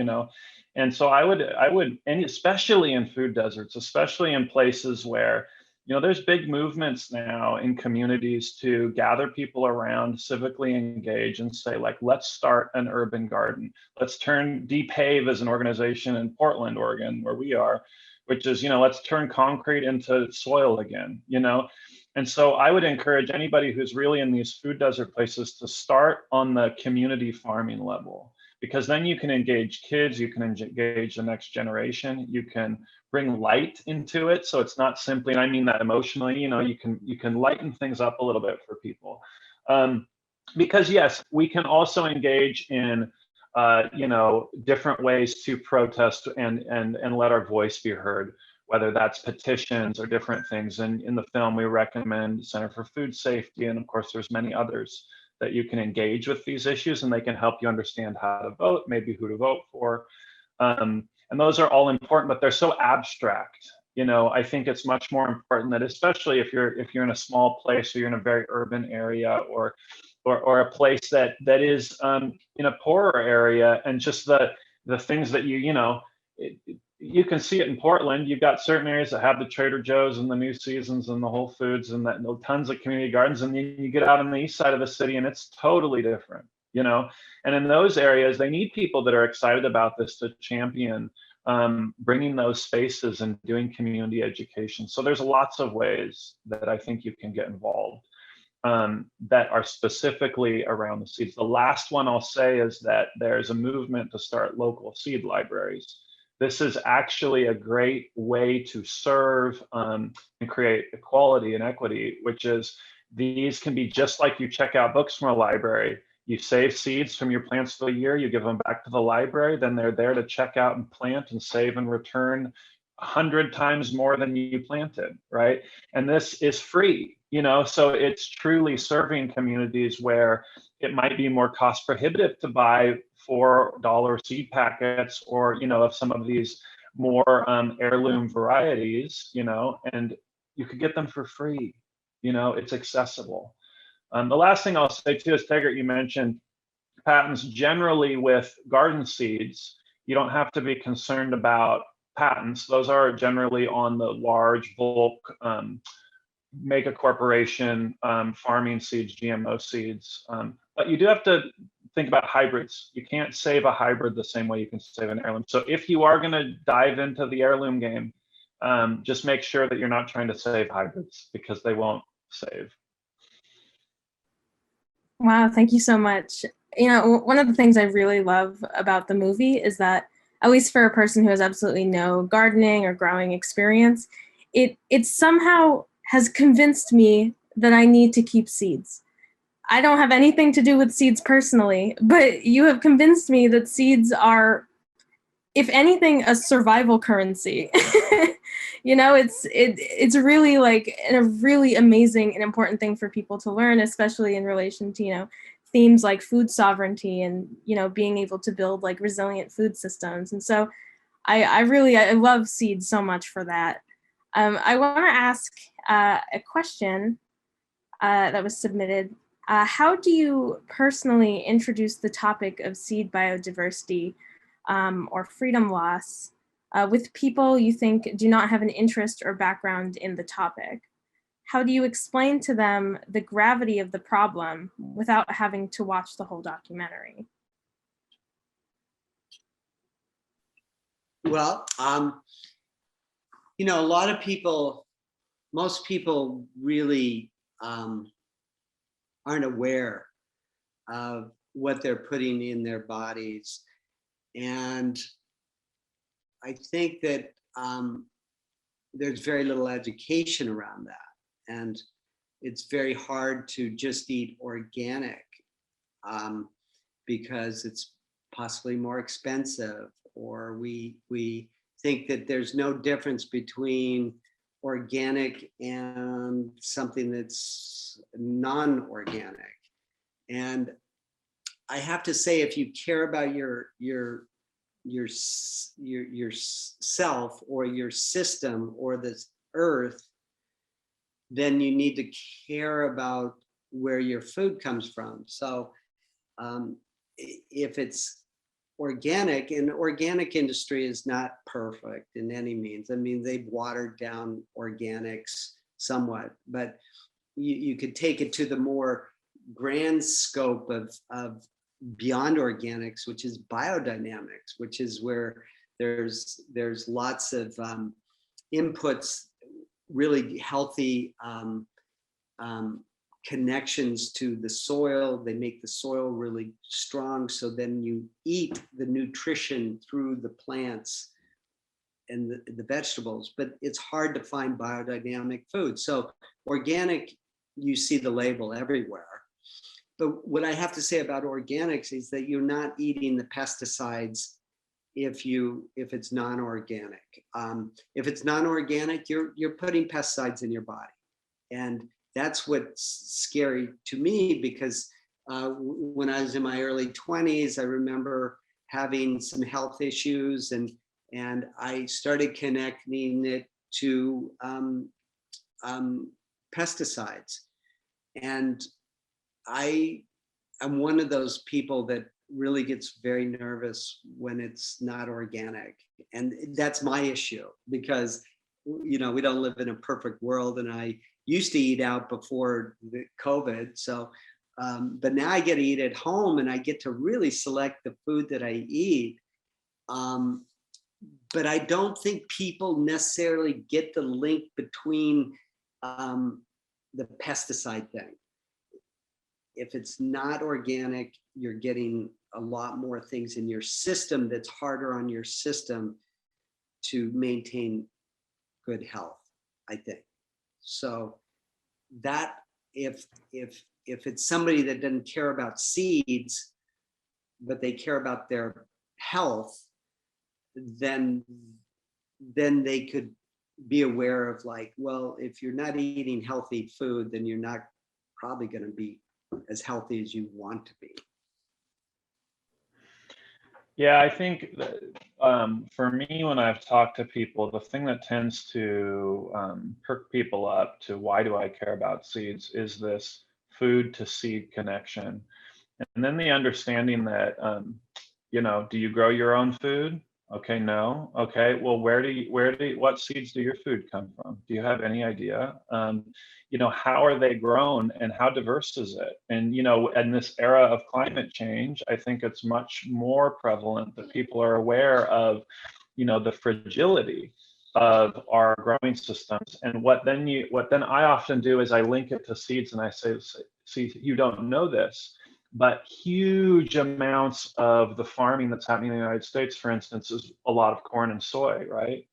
And so I would, and especially in food deserts, especially in places where, there's big movements now in communities to gather people around, civically engage, and say, like, let's start an urban garden. Let's Depave as an organization in Portland, Oregon, where we are, which is, let's turn concrete into soil again, And so I would encourage anybody who's really in these food desert places to start on the community farming level, because then you can engage kids, you can engage the next generation, you can bring light into it. So it's not simply, and I mean that emotionally, you can lighten things up a little bit for people. Because yes, we can also engage in, different ways to protest and let our voice be heard, whether that's petitions or different things. And in the film, we recommend Center for Food Safety. And of course, there's many others that you can engage with these issues, and they can help you understand how to vote, maybe who to vote for. And those are all important, but they're so abstract. I think it's much more important that, especially if you're in a small place, or you're in a very urban area, or a place that is in a poorer area, and just the things that you can see it in Portland. You've got certain areas that have the Trader Joe's and the New Seasons and the Whole Foods and tons of community gardens, and then you get out on the east side of the city and it's totally different, And in those areas, they need people that are excited about this to champion bringing those spaces and doing community education. So there's lots of ways that I think you can get involved that are specifically around the seeds. The last one I'll say is that there's a movement to start local seed libraries. This is actually a great way to serve and create equality and equity, which is, these can be just like you check out books from a library. You save seeds from your plants for the year, you give them back to the library, then they're there to check out and plant and save and return 100 times more than you planted, right? And this is free, so it's truly serving communities where it might be more cost prohibitive to buy $4 seed packets, or, of some of these more heirloom varieties, and you could get them for free, it's accessible. The last thing I'll say too is, Taggart, you mentioned patents. Generally with garden seeds, you don't have to be concerned about patents. Those are generally on the large bulk mega corporation farming seeds, GMO seeds. But you do have to think about hybrids. You can't save a hybrid the same way you can save an heirloom. So if you are going to dive into the heirloom game, just make sure that you're not trying to save hybrids, because they won't save. Wow, thank you so much. You know, one of the things I really love about the movie is that, at least for a person who has absolutely no gardening or growing experience, it somehow has convinced me that I need to keep seeds. I don't have anything to do with seeds personally, but you have convinced me that seeds are, if anything, a survival currency. You know, it's really like a really amazing and important thing for people to learn, especially in relation to, you know, themes like food sovereignty and, you know, being able to build like resilient food systems. And so I love seeds so much for that. I want to ask a question that was submitted. How do you personally introduce the topic of seed biodiversity or freedom loss with people you think do not have an interest or background in the topic? How do you explain to them the gravity of the problem without having to watch the whole documentary? Well, you know, a lot of people, most people really aren't aware of what they're putting in their bodies. And I think that there's very little education around that. And it's very hard to just eat organic because it's possibly more expensive, or we think that there's no difference between organic and something that's non-organic. And I have to say, if you care about yourself or your system or this earth, then you need to care about where your food comes from. So if it's organic, and organic industry is not perfect in any means. I mean, they've watered down organics somewhat, but you could take it to the more grand scope of beyond organics, which is biodynamics, which is where there's lots of inputs, really healthy connections to the soil. They make the soil really strong, so then you eat the nutrition through the plants and the vegetables. But it's hard to find biodynamic food. So organic, you see the label everywhere. But what I have to say about organics is that you're not eating the pesticides if it's non-organic. If it's non-organic, you're putting pesticides in your body. And that's what's scary to me, because when I was in my early 20s, I remember having some health issues, and I started connecting it to pesticides. And I'm one of those people that really gets very nervous when it's not organic. And that's my issue, because, you know, we don't live in a perfect world, and I used to eat out before the COVID. So, but now I get to eat at home, and I get to really select the food that I eat. But I don't think people necessarily get the link between the pesticide thing. If it's not organic, you're getting a lot more things in your system that's harder on your system to maintain good health, I think. So that if it's somebody that doesn't care about seeds, but they care about their health, then they could be aware of, like, well, if you're not eating healthy food, then you're not probably going to be as healthy as you want to be. Yeah, I think that, for me, when I've talked to people, the thing that tends to perk people up to why do I care about seeds is this food to seed connection. And then the understanding that, you know, do you grow your own food? Okay, no. Okay, well, what seeds do your food come from? Do you have any idea? You know, how are they grown and how diverse is it? And, you know, in this era of climate change, I think it's much more prevalent that people are aware of, you know, the fragility of our growing systems. And what then I often do is I link it to seeds, and I say, see, you don't know this, but huge amounts of the farming that's happening in the United States, for instance, is a lot of corn and soy, right?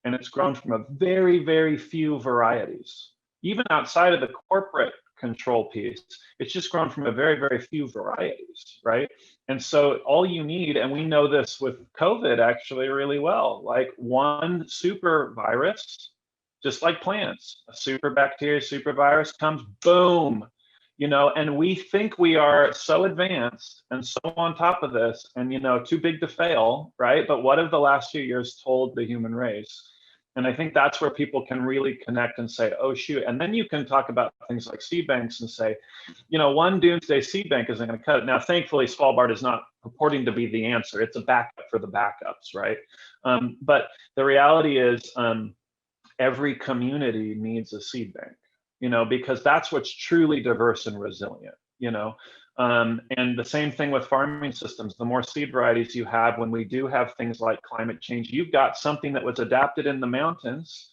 And it's grown from a very, very few varieties. Even outside of the corporate control piece, it's just grown from a very, very few varieties, right? And so all you need, and we know this with COVID actually really well, like one super virus, just like plants, a super bacteria, super virus comes, boom, and we think we are so advanced and so on top of this and, too big to fail, right? But what have the last few years told the human race? And I think that's where people can really connect and say, oh, shoot. And then you can talk about things like seed banks and say, one doomsday seed bank isn't going to cut it. Now, thankfully, Svalbard is not purporting to be the answer. It's a backup for the backups, right? But the reality is every community needs a seed bank, because that's what's truly diverse and resilient, and the same thing with farming systems. The more seed varieties you have, when we do have things like climate change, you've got something that was adapted in the mountains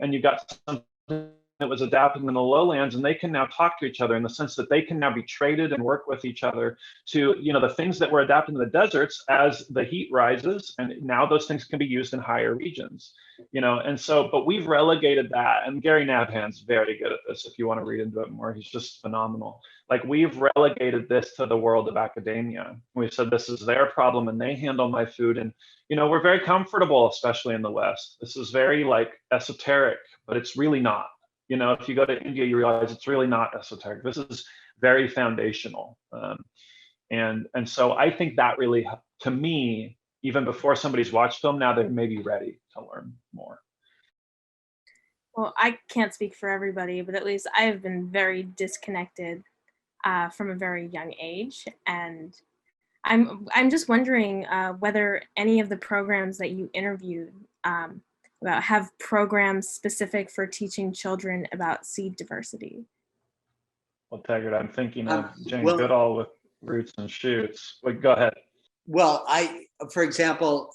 and you've got something that was adapted in the lowlands, and they can now talk to each other in the sense that they can now be traded and work with each other to, the things that were adapted in the deserts as the heat rises, and now those things can be used in higher regions, and so, but we've relegated that, and Gary Nabhan's very good at this. If you want to read into it more, he's just phenomenal. Like, we've relegated this to the world of academia. We've said this is their problem and they handle my food, and we're very comfortable, especially in the West. This is very like esoteric, but it's really not. If you go to India, you realize it's really not esoteric. This is very foundational. And so I think that really, to me, even before somebody's watched film, now they may be ready to learn more. Well, I can't speak for everybody, but at least I have been very disconnected from a very young age. And I'm just wondering whether any of the programs that you interviewed about have programs specific for teaching children about seed diversity. Well, Taggart, I'm thinking of Jane Goodall with Roots and Shoots. But go ahead. Well, for example,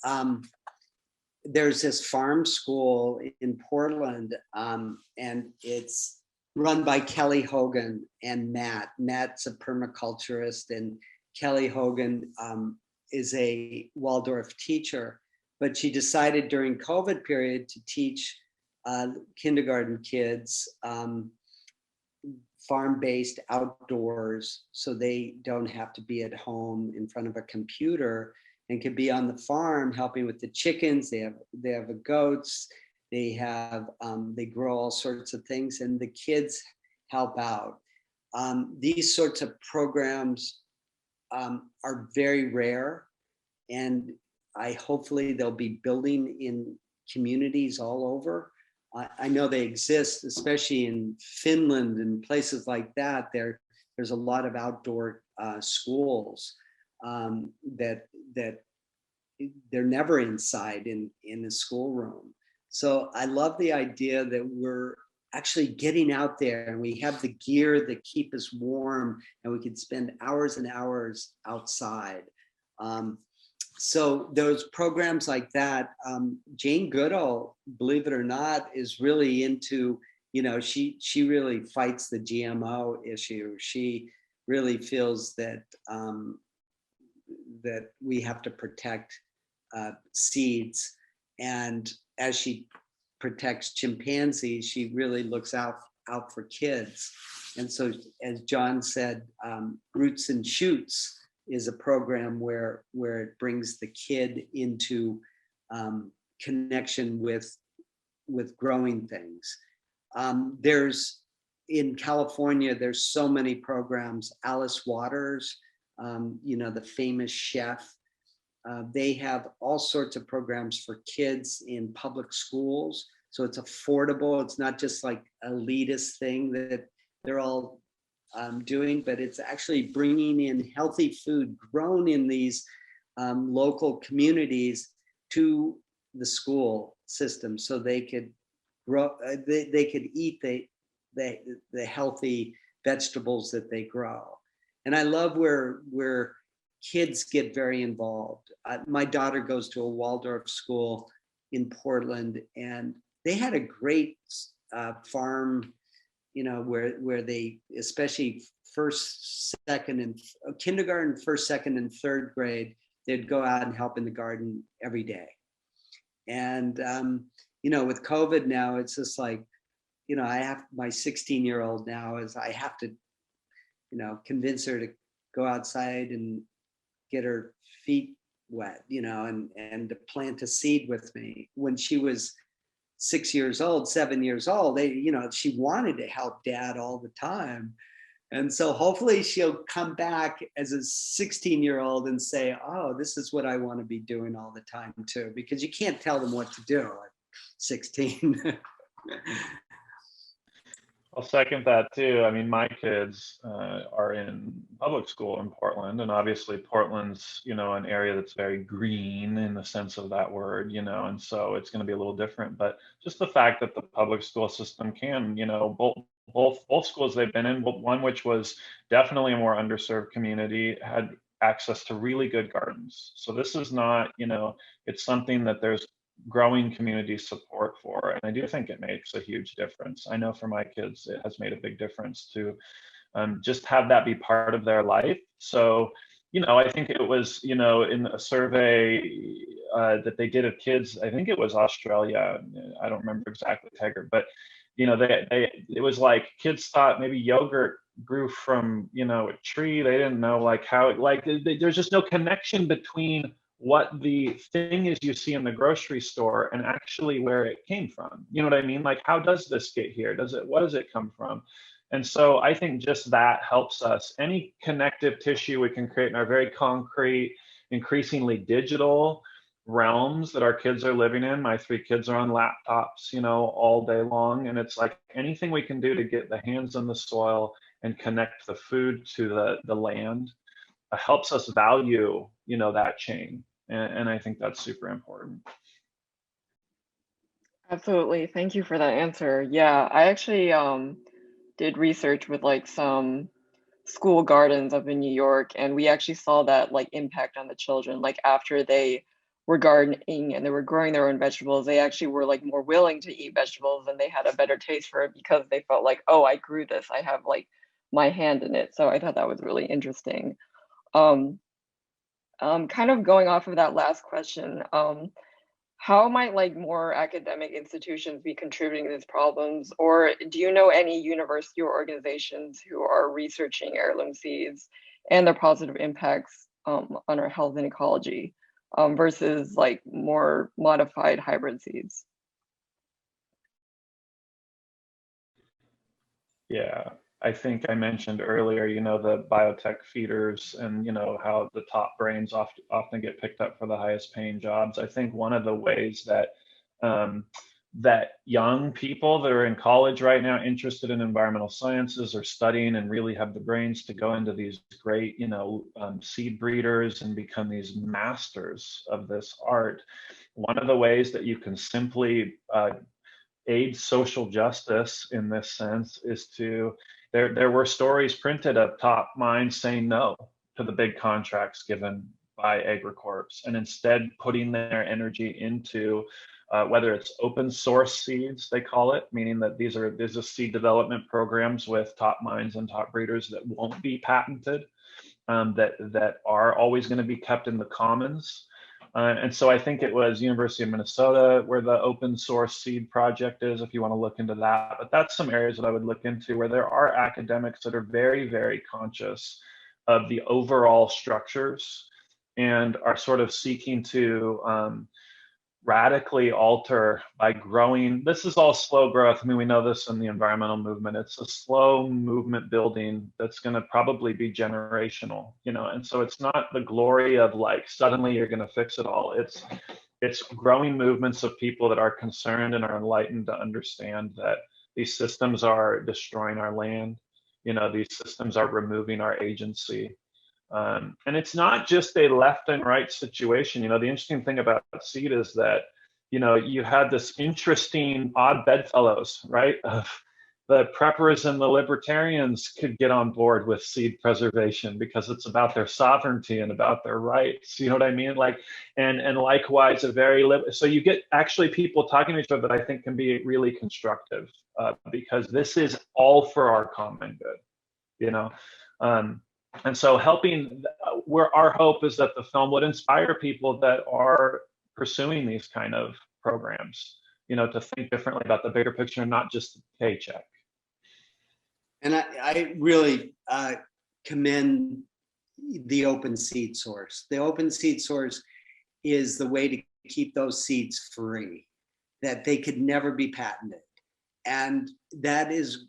there's this farm school in Portland, and it's run by Kelly Hogan and Matt. Matt's a permaculturist, and Kelly Hogan is a Waldorf teacher. But she decided during COVID period to teach kindergarten kids farm-based outdoors, so they don't have to be at home in front of a computer and can be on the farm helping with the chickens. They have the goats. They grow all sorts of things, and the kids help out. These sorts of programs are very rare, and hopefully they'll be building in communities all over. I know they exist, especially in Finland and places like that. There's a lot of outdoor schools that they're never inside in a schoolroom. So I love the idea that we're actually getting out there and we have the gear that keep us warm, and we can spend hours and hours outside. So those programs like that, Jane Goodall, believe it or not, is really into, she really fights the GMO issue. She really feels that that we have to protect seeds, and as she protects chimpanzees, she really looks out for kids. And so, as Jon said, Roots and Shoots is a program where it brings the kid into connection with growing things. In California, there's so many programs. Alice Waters, the famous chef, they have all sorts of programs for kids in public schools. So it's affordable. It's not just like elitist thing that they're all doing, but it's actually bringing in healthy food grown in these local communities to the school system, so they could grow. They could eat the healthy vegetables that they grow. And I love where kids get very involved. My daughter goes to a Waldorf school in Portland, and they had a great farm where they, especially first, second, and kindergarten, first, second, and third grade, they'd go out and help in the garden every day. And with COVID now, it's just like, I have my 16-year-old now, is I have to, convince her to go outside and get her feet wet, and to plant a seed with me. When she was 6 years old, 7 years old, she wanted to help dad all the time. And so hopefully she'll come back as a 16-year-old and say, oh, this is what I want to be doing all the time too, because you can't tell them what to do at 16. I'll second that too. I mean, my kids are in public school in Portland, and obviously Portland's, an area that's very green in the sense of that word, and so it's going to be a little different. But just the fact that the public school system can, both schools they've been in, one which was definitely a more underserved community, had access to really good gardens. So this is not, it's something that there's growing community support for, and I do think it makes a huge difference. I know for my kids it has made a big difference to just have that be part of their life. So I think it was in a survey that they did of kids, I think it was Australia, I don't remember exactly, Taggart, but it was like kids thought maybe yogurt grew from a tree. They didn't know like how there's just no connection between what the thing is you see in the grocery store and actually where it came from. You know what I mean? Like, how does this get here? What does it come from? And so I think just that helps us. Any connective tissue we can create in our very concrete, increasingly digital realms that our kids are living in. My 3 kids are on laptops, all day long. And it's like anything we can do to get the hands on the soil and connect the food to the land helps us value, that chain. And I think that's super important. Absolutely. Thank you for that answer. Yeah, I actually did research with like some school gardens up in New York, and we actually saw that like impact on the children. Like after they were gardening and they were growing their own vegetables, they actually were like more willing to eat vegetables, and they had a better taste for it because they felt like, oh, I grew this, I have like my hand in it. So I thought that was really interesting. Kind of going off of that last question, how might like more academic institutions be contributing to these problems? Or do you know any university or organizations who are researching heirloom seeds and their positive impacts on our health and ecology versus like more modified hybrid seeds? Yeah. I think I mentioned earlier, the biotech feeders and, how the top brains often get picked up for the highest paying jobs. I think one of the ways that that young people that are in college right now interested in environmental sciences or studying and really have the brains to go into these great, seed breeders and become these masters of this art. One of the ways that you can simply aid social justice in this sense is to there were stories printed of top minds saying no to the big contracts given by AgriCorps, and instead putting their energy into whether it's open source seeds, they call it, meaning that these are seed development programs with top minds and top breeders that won't be patented, that are always going to be kept in the commons. And so I think it was University of Minnesota where the open source seed project is, if you want to look into that. But that's some areas that I would look into where there are academics that are very, very conscious of the overall structures and are sort of seeking to radically alter by growing. This is all slow growth. I mean, we know this in the environmental movement. It's a slow movement building that's going to probably be generational, and so it's not the glory of like suddenly you're going to fix it all. It's growing movements of people that are concerned and are enlightened to understand that these systems are destroying our land. These systems are removing our agency. And it's not just a left and right situation. The interesting thing about seed is that, you had this interesting odd bedfellows, right? Of the preppers and the libertarians could get on board with seed preservation because it's about their sovereignty and about their rights. You know what I mean? Like, and likewise, so you get actually people talking to each other that I think can be really constructive. because this is all for our common good, you know. And so helping, where our hope is that the film would inspire people that are pursuing these kind of programs, you know, to think differently about the bigger picture and not just the paycheck. And I really commend the open seed source. The open seed source is the way to keep those seeds free, that they could never be patented. And that is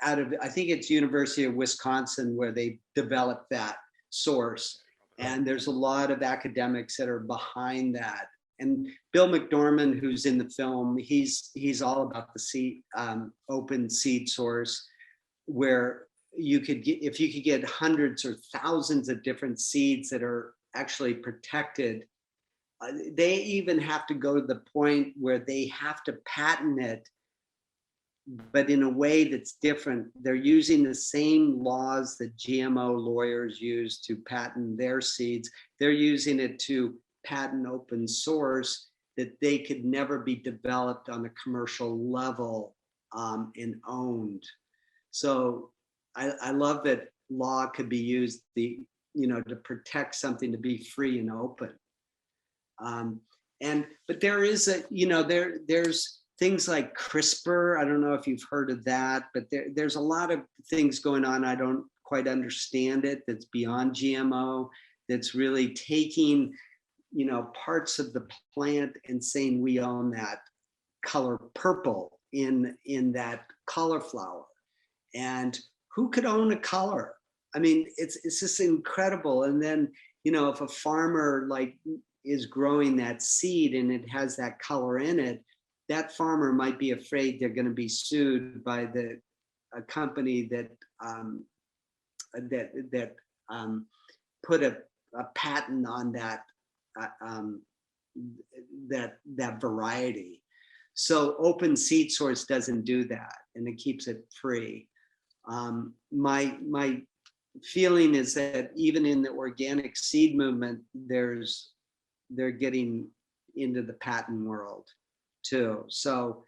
out of, I think it's University of Wisconsin where they developed that source. And there's a lot of academics that are behind that. And Bill Mcdorman, who's in the film, he's all about the seed, open seed source, where you could get, if you could get hundreds or thousands of different seeds that are actually protected, they even have to go to the point where they have to patent it, but in a way that's different. They're using the same laws that GMO lawyers use to patent their seeds. They're using it to patent open source that they could never be developed on a commercial level and owned. So I love that law could be used, to protect something to be free and open. But there is there's things like CRISPR. I don't know if you've heard of that, but there's a lot of things going on. I don't quite understand it. That's beyond GMO. That's really taking, parts of the plant and saying we own that color purple in that cauliflower. And who could own a color? I mean, it's just incredible. And then, if a farmer is growing that seed and it has that color in it, that farmer might be afraid they're going to be sued by a company that put a patent on that variety. So open seed source doesn't do that, and it keeps it free. My feeling is that even in the organic seed movement, they're getting into the patent world too. So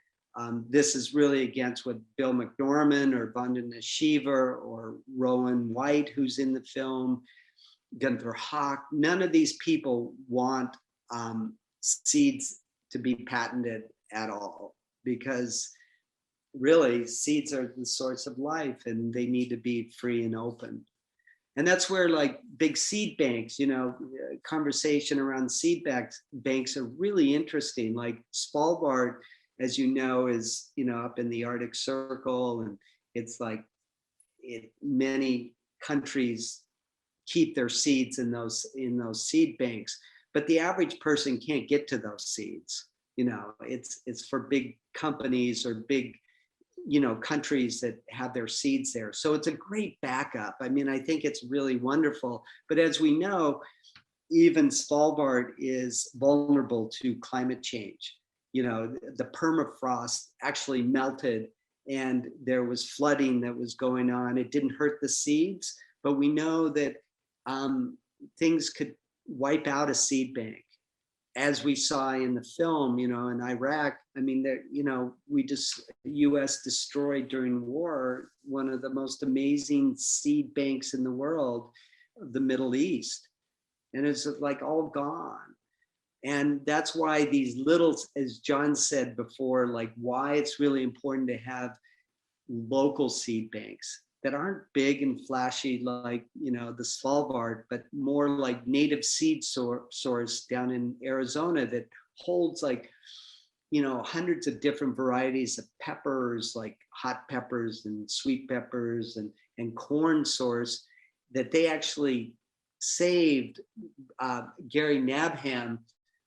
this is really against what Bill Mcdorman or Vandana Shiva or Rowan White, who's in the film, Gunther Hawk. None of these people want seeds to be patented at all, because really seeds are the source of life and they need to be free and open. And that's where big seed banks, conversation around seed banks are really interesting. Like Svalbard, as you know, is, up in the Arctic Circle, and it's many countries keep their seeds in those seed banks, but the average person can't get to those seeds. It's for big companies or big countries that have their seeds there. So it's a great backup. I mean, I think it's really wonderful. But as we know, even Svalbard is vulnerable to climate change. The permafrost actually melted and there was flooding that was going on. It didn't hurt the seeds, but we know that things could wipe out a seed bank. As we saw in the film, in Iraq, I mean, U.S. destroyed during war one of the most amazing seed banks in the world, the Middle East, and it's all gone. And that's why these little, as Jon said before, why it's really important to have local seed banks that aren't big and flashy the Svalbard, but more like native seed source down in Arizona that holds hundreds of different varieties of peppers, like hot peppers and sweet peppers and corn source that they actually saved. Gary Nabham,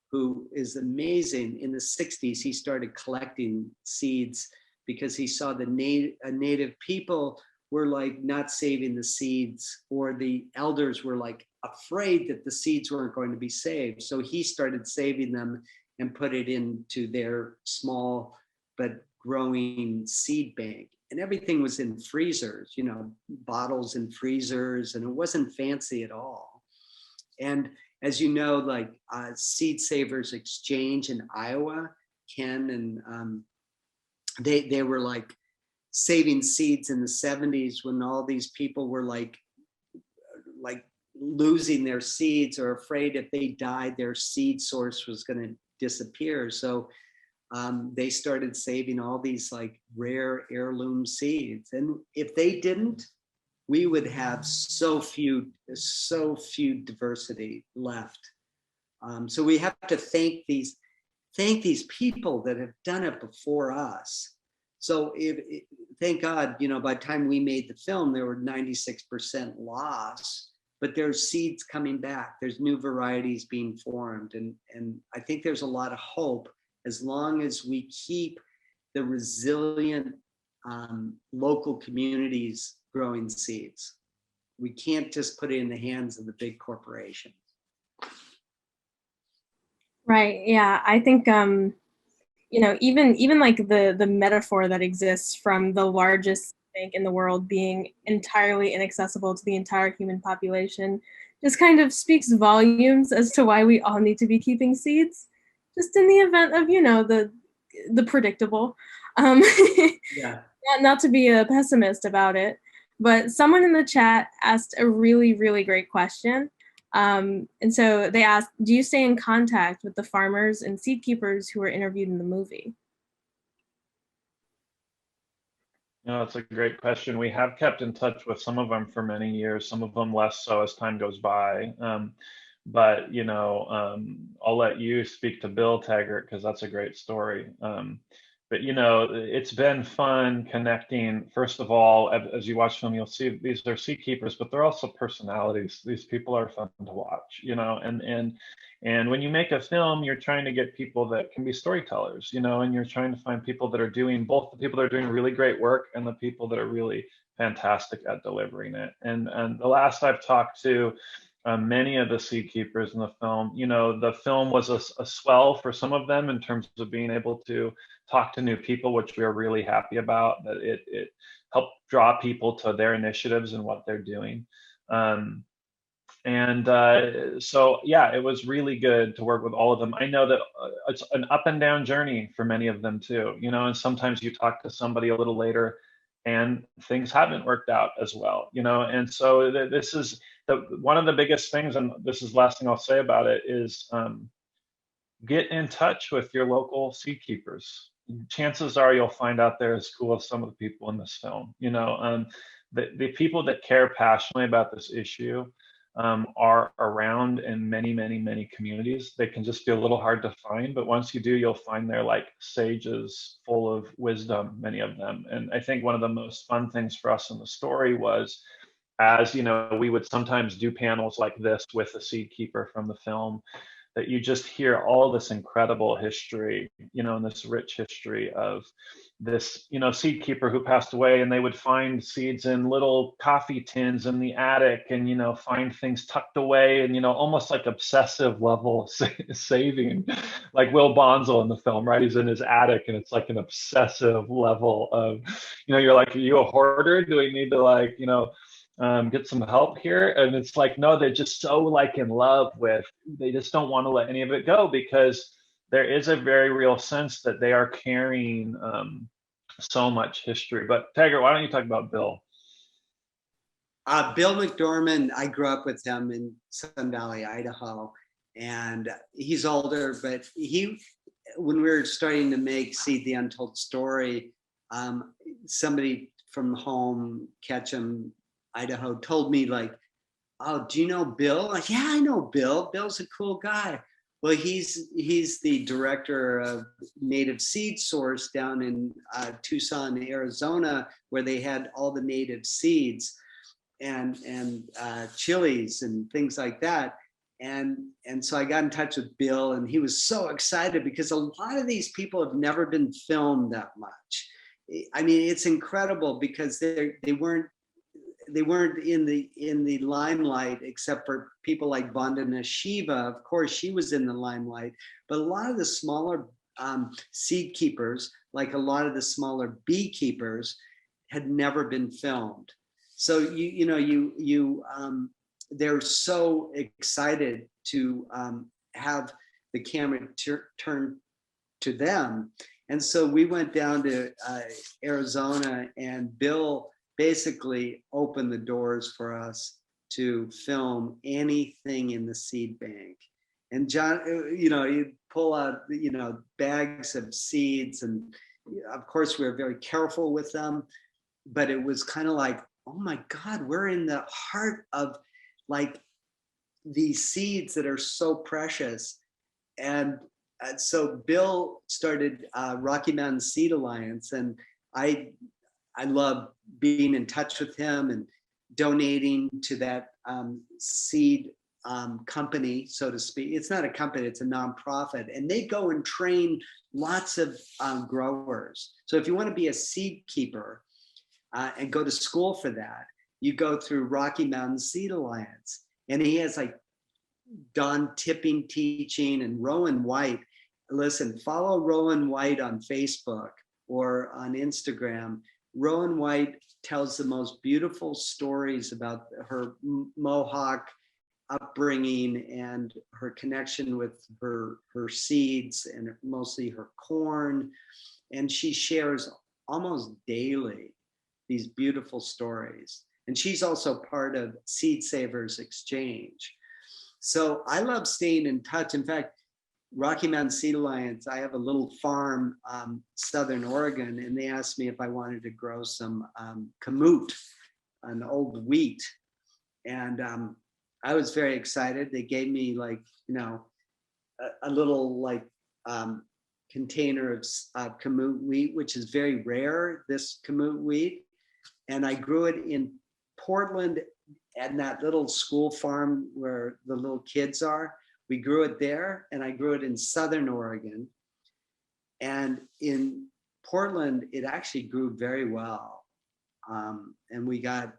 who is amazing, in the 60s, he started collecting seeds because he saw the native people were not saving the seeds, or the elders were afraid that the seeds weren't going to be saved. So he started saving them and put it into their small but growing seed bank. And everything was in freezers, bottles and freezers, and it wasn't fancy at all. And as you know, Seed Savers Exchange in Iowa, Ken, and they were saving seeds in the 70s when all these people were like losing their seeds or afraid if they died, their seed source was going to disappear. So they started saving all these like rare heirloom seeds. And if they didn't, we would have so few diversity left. So we have to thank these people that have done it before us. So thank God, by the time we made the film, there were 96% loss, but there's seeds coming back. There's new varieties being formed. And I think there's a lot of hope as long as we keep the resilient local communities growing seeds. We can't just put it in the hands of the big corporations. Right. Yeah. I think, even like the metaphor that exists from the largest bank in the world being entirely inaccessible to the entire human population just kind of speaks volumes as to why we all need to be keeping seeds, just in the event of, the predictable. Yeah. Not to be a pessimist about it, but someone in the chat asked a really, really great question. And so they asked, do you stay in contact with the farmers and seed keepers who were interviewed in the movie? That's a great question. We have kept in touch with some of them for many years, some of them less so as time goes by. But I'll let you speak to Bill Taggart because that's a great story. But it's been fun connecting. First of all, as you watch film, you'll see these are seed keepers, but they're also personalities. These people are fun to watch, and when you make a film, you're trying to get people that can be storytellers, and you're trying to find people that are doing both the people that are doing really great work and the people that are really fantastic at delivering it. And the last I've talked to many of the seed keepers in the film, the film was a swell for some of them in terms of being able to talk to new people, which we are really happy about, that it helped draw people to their initiatives and what they're doing. So yeah, it was really good to work with all of them. I know that it's an up and down journey for many of them too, and sometimes you talk to somebody a little later and things haven't worked out as well, and so this is one of the biggest things, and this is the last thing I'll say about it, is get in touch with your local seed keepers. Chances are you'll find out they're as cool as some of the people in this film. The people that care passionately about this issue are around in many, many, many communities. They can just be a little hard to find, but once you do, you'll find they're like sages full of wisdom, many of them. And I think one of the most fun things for us in the story was, as we would sometimes do panels like this with a seed keeper from the film, that you just hear all this incredible history, and this rich history of this, seed keeper who passed away, and they would find seeds in little coffee tins in the attic and, find things tucked away and, almost like obsessive level saving, like Will Bonzel in the film, right? He's in his attic and it's like an obsessive level of, you're like, are you a hoarder? Do we need to get some help here? And it's like, no, they're just so in love with, they just don't want to let any of it go, because there is a very real sense that they are carrying so much history. But Taggart, why don't you talk about Bill? Bill Mcdorman, I grew up with him in Sun Valley, Idaho, and he's older, but when we were starting to make Seed the Untold Story, somebody from home, Ketchum, Idaho, told me oh, do you know Bill? Like, yeah, I know Bill. Bill's a cool guy. Well, he's the director of Native Seed Source down in Tucson, Arizona, where they had all the native seeds and chilies and things like that. And so I got in touch with Bill, and he was so excited because a lot of these people have never been filmed that much. I mean, it's incredible because they weren't in the limelight, except for people like Vandana Shiva. Of course, she was in the limelight, but a lot of the smaller seed keepers, like a lot of the smaller beekeepers, had never been filmed. So they're so excited to have the camera turn to them. And so we went down to Arizona, and Bill basically opened the doors for us to film anything in the seed bank. And John, he'd pull out, bags of seeds. And of course, we were very careful with them. But it was kind of like, oh my God, we're in the heart of like these seeds that are so precious. And so Bill started Rocky Mountain Seed Alliance, and I love being in touch with him and donating to that seed company, so to speak. It's not a company, it's a nonprofit, and they go and train lots of growers. So if you want to be a seed keeper and go to school for that, you go through Rocky Mountain Seed Alliance. And he has like Don Tipping teaching and Rowan White. Listen, follow Rowan White on Facebook or on Instagram. Rowan White tells the most beautiful stories about her Mohawk upbringing and her connection with her seeds and mostly her corn. And she shares almost daily these beautiful stories. And she's also part of Seed Savers Exchange. So I love staying in touch. In fact, Rocky Mountain Seed Alliance, I have a little farm, Southern Oregon, and they asked me if I wanted to grow some kamut, an old wheat. And I was very excited. They gave me like, a little like container of kamut wheat, which is very rare, this kamut wheat. And I grew it in Portland at that little school farm where the little kids are. We grew it there, and I grew it in Southern Oregon. And in Portland, it actually grew very well. And we got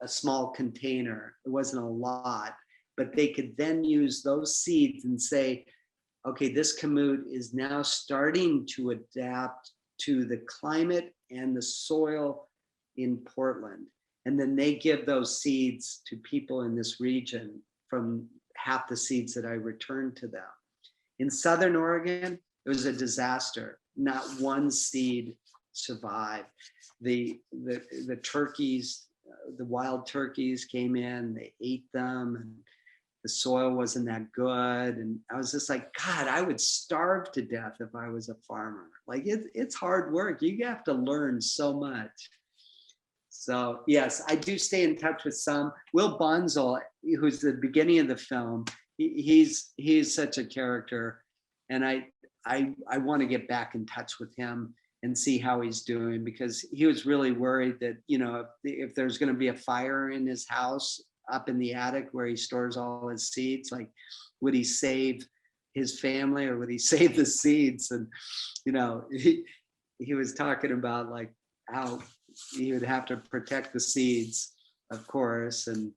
a small container. It wasn't a lot, but they could then use those seeds and say, okay, this kamut is now starting to adapt to the climate and the soil in Portland. And then they give those seeds to people in this region from half the seeds that I returned to them. In Southern Oregon, it was a disaster. Not one seed survived. The turkeys, the wild turkeys came in, they ate them, and the soil wasn't that good. And I was just like, God, I would starve to death if I was a farmer. Like it's hard work. You have to learn so much. So yes, I do stay in touch with some. Will Bonzel, who's the beginning of the film, he's such a character, and I want to get back in touch with him and see how he's doing, because he was really worried that if there's going to be a fire in his house up in the attic where he stores all his seeds, like would he save his family or would he save the seeds? And he was talking about like how he would have to protect the seeds, of course. And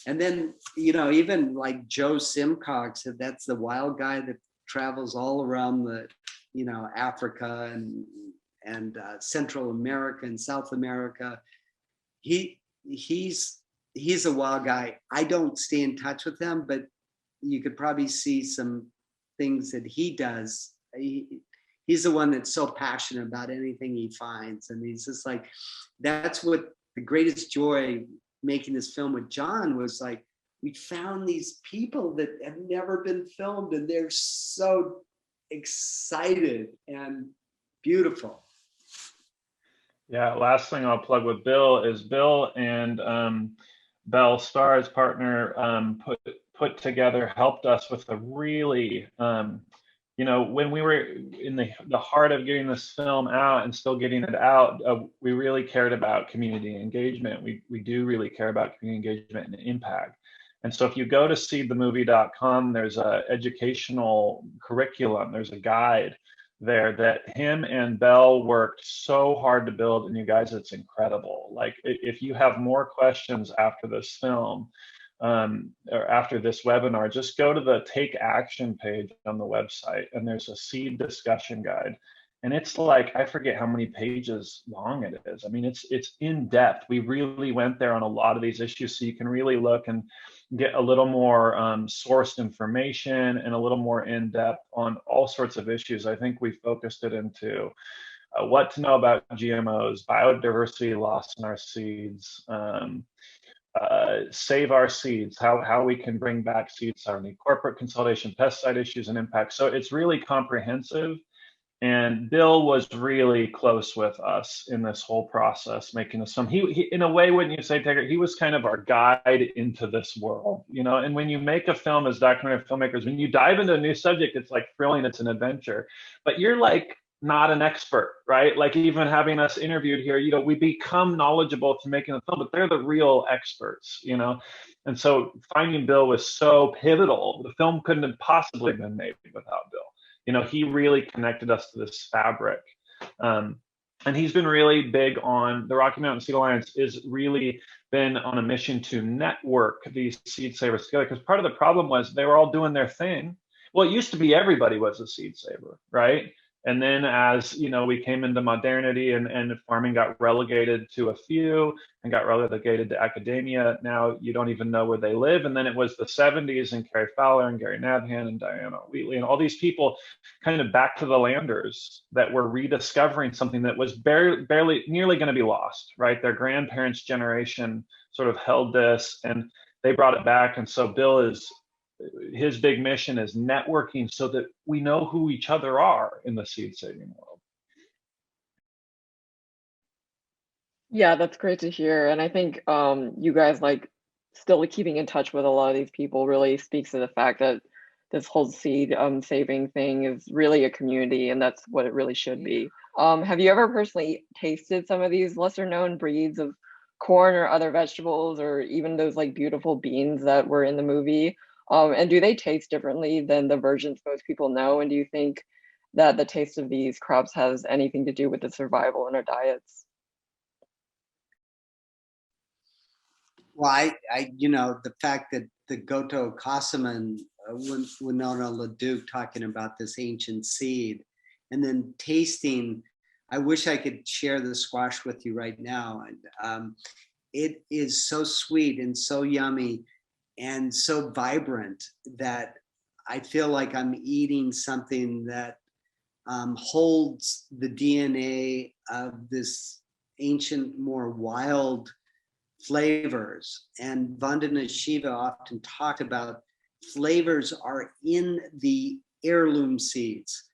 then, even like Joe Simcox, that's the wild guy that travels all around the, Africa and Central America and South America. He's a wild guy. I don't stay in touch with him, but you could probably see some things that he does. He's the one that's so passionate about anything he finds. And he's just like, that's what the greatest joy making this film with Jon was like, we found these people that have never been filmed and they're so excited and beautiful. Yeah, last thing I'll plug with Bill is Bill and Bell Starr, his partner, helped us with a really, when we were in the heart of getting this film out and still getting it out, we really cared about community engagement. We do really care about community engagement and impact. And so if you go to seedthemovie.com, there's an educational curriculum, there's a guide there that him and Bell worked so hard to build, and you guys, it's incredible. Like if you have more questions after this film, or after this webinar, just go to the Take Action page on the website, and there's a seed discussion guide. And it's like, I forget how many pages long it is. I mean, it's in depth. We really went there on a lot of these issues, so you can really look and get a little more sourced information and a little more in depth on all sorts of issues. I think we focused it into what to know about GMOs, biodiversity loss in our seeds, save our seeds, how we can bring back seed sovereignty, corporate consolidation, pesticide issues and impact. So it's really comprehensive. And Bill was really close with us in this whole process, making this film. He in a way, wouldn't you say, Taggart, he was kind of our guide into this world, you know? And when you make a film as documentary filmmakers, when you dive into a new subject, it's like thrilling, it's an adventure. But you're like not an expert, right? Like even having us interviewed here, you know, we become knowledgeable through making the film, but they're the real experts, you know? And so finding Bill was so pivotal. The film couldn't have possibly been made without Bill. You know, he really connected us to this fabric. And he's been really big on, the Rocky Mountain Seed Alliance is really been on a mission to network these seed savers together, because part of the problem was they were all doing their thing. Well, it used to be everybody was a seed saver, right? And then as, you know, we came into modernity and farming got relegated to a few and got relegated to academia, now you don't even know where they live. And then it was the 70s and Carrie Fowler and Gary Nabhan and Diana Wheatley and all these people kind of back to the landers that were rediscovering something that was barely nearly going to be lost, right? Their grandparents' generation sort of held this and they brought it back. And so his big mission is networking so that we know who each other are in the seed saving world. Yeah, that's great to hear. And I think you guys like still keeping in touch with a lot of these people really speaks to the fact that this whole seed saving thing is really a community, and that's what it really should be. Have you ever personally tasted some of these lesser known breeds of corn or other vegetables, or even those like beautiful beans that were in the movie? And do they taste differently than the versions most people know? And do you think that the taste of these crops has anything to do with the survival in our diets? Well, you know, the fact that the Goto Kassaman, Winona LaDuke talking about this ancient seed, and then tasting, I wish I could share the squash with you right now. It is so sweet and so yummy and so vibrant that I feel like I'm eating something that holds the DNA of this ancient, more wild flavors. And Vandana Shiva often talked about flavors are in the heirloom seeds.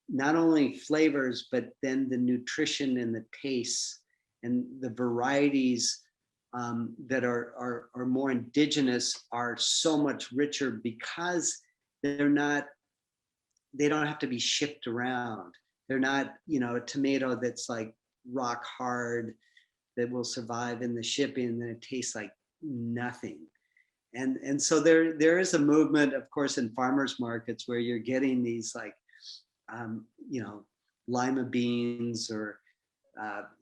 Not only flavors, but then the nutrition and the tastes and the varieties that are more indigenous are so much richer because they don't have to be shipped around. They're not, you know, a tomato that's like rock hard that will survive in the shipping and then it tastes like nothing. And so there is a movement, of course, in farmers markets where you're getting these like, you know, lima beans or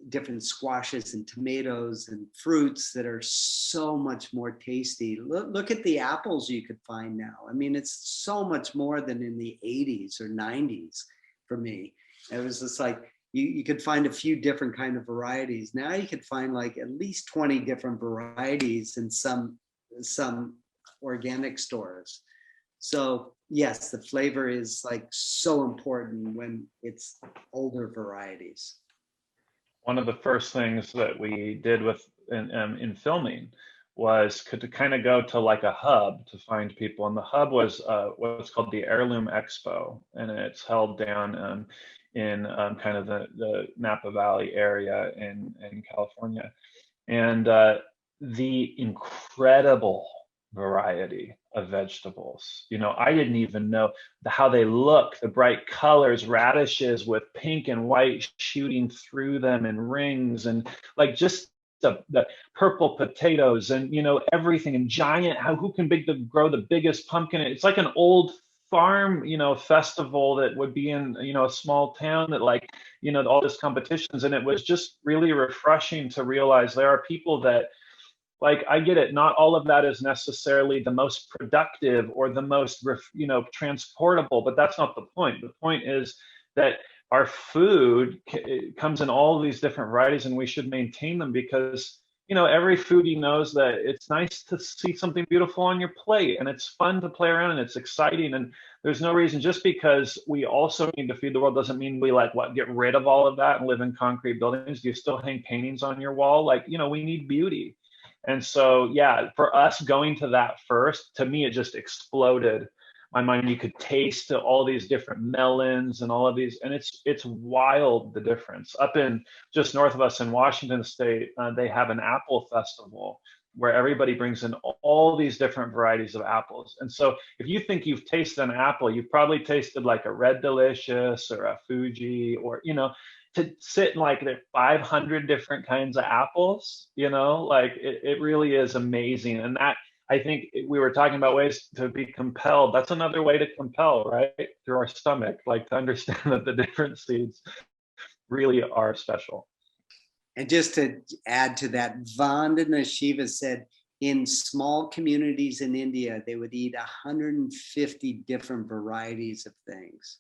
different squashes and tomatoes and fruits that are so much more tasty. Look at the apples you could find now. I mean, it's so much more than in the 80s or 90s for me. It was just like, you could find a few different kind of varieties. Now you could find like at least 20 different varieties in some organic stores. So yes, the flavor is like so important when it's older varieties. One of the first things that we did in filming was to kind of go to like a hub to find people. And the hub was what's called the Heirloom Expo. And it's held down in kind of the Napa Valley area in California. And the incredible variety of vegetables. You know, I didn't even know how they look, the bright colors, radishes with pink and white shooting through them in rings, and like just the purple potatoes and, you know, everything, and giant, who can grow the biggest pumpkin. It's like an old farm, you know, festival that would be in, you know, a small town that, like, you know, all these competitions. And it was just really refreshing to realize there are people that, like, I get it, not all of that is necessarily the most productive or the most, you know, transportable, but that's not the point. The point is that our food comes in all these different varieties, and we should maintain them because, you know, every foodie knows that it's nice to see something beautiful on your plate, and it's fun to play around, and it's exciting. And there's no reason, just because we also need to feed the world doesn't mean we get rid of all of that and live in concrete buildings. Do you still hang paintings on your wall? Like, you know, we need beauty. And so, yeah, for us going to that first, to me, it just exploded my mind. You could taste all these different melons and all of these, and it's wild, the difference. Up in just north of us in Washington State, they have an apple festival where everybody brings in all these different varieties of apples. And so if you think you've tasted an apple, you've probably tasted like a Red Delicious or a Fuji, or, you know, to sit in like there 500 different kinds of apples, you know, like it really is amazing. And that, I think we were talking about ways to be compelled. That's another way to compel, right? Through our stomach, like to understand that the different seeds really are special. And just to add to that, Vandana Shiva said in small communities in India, they would eat 150 different varieties of things.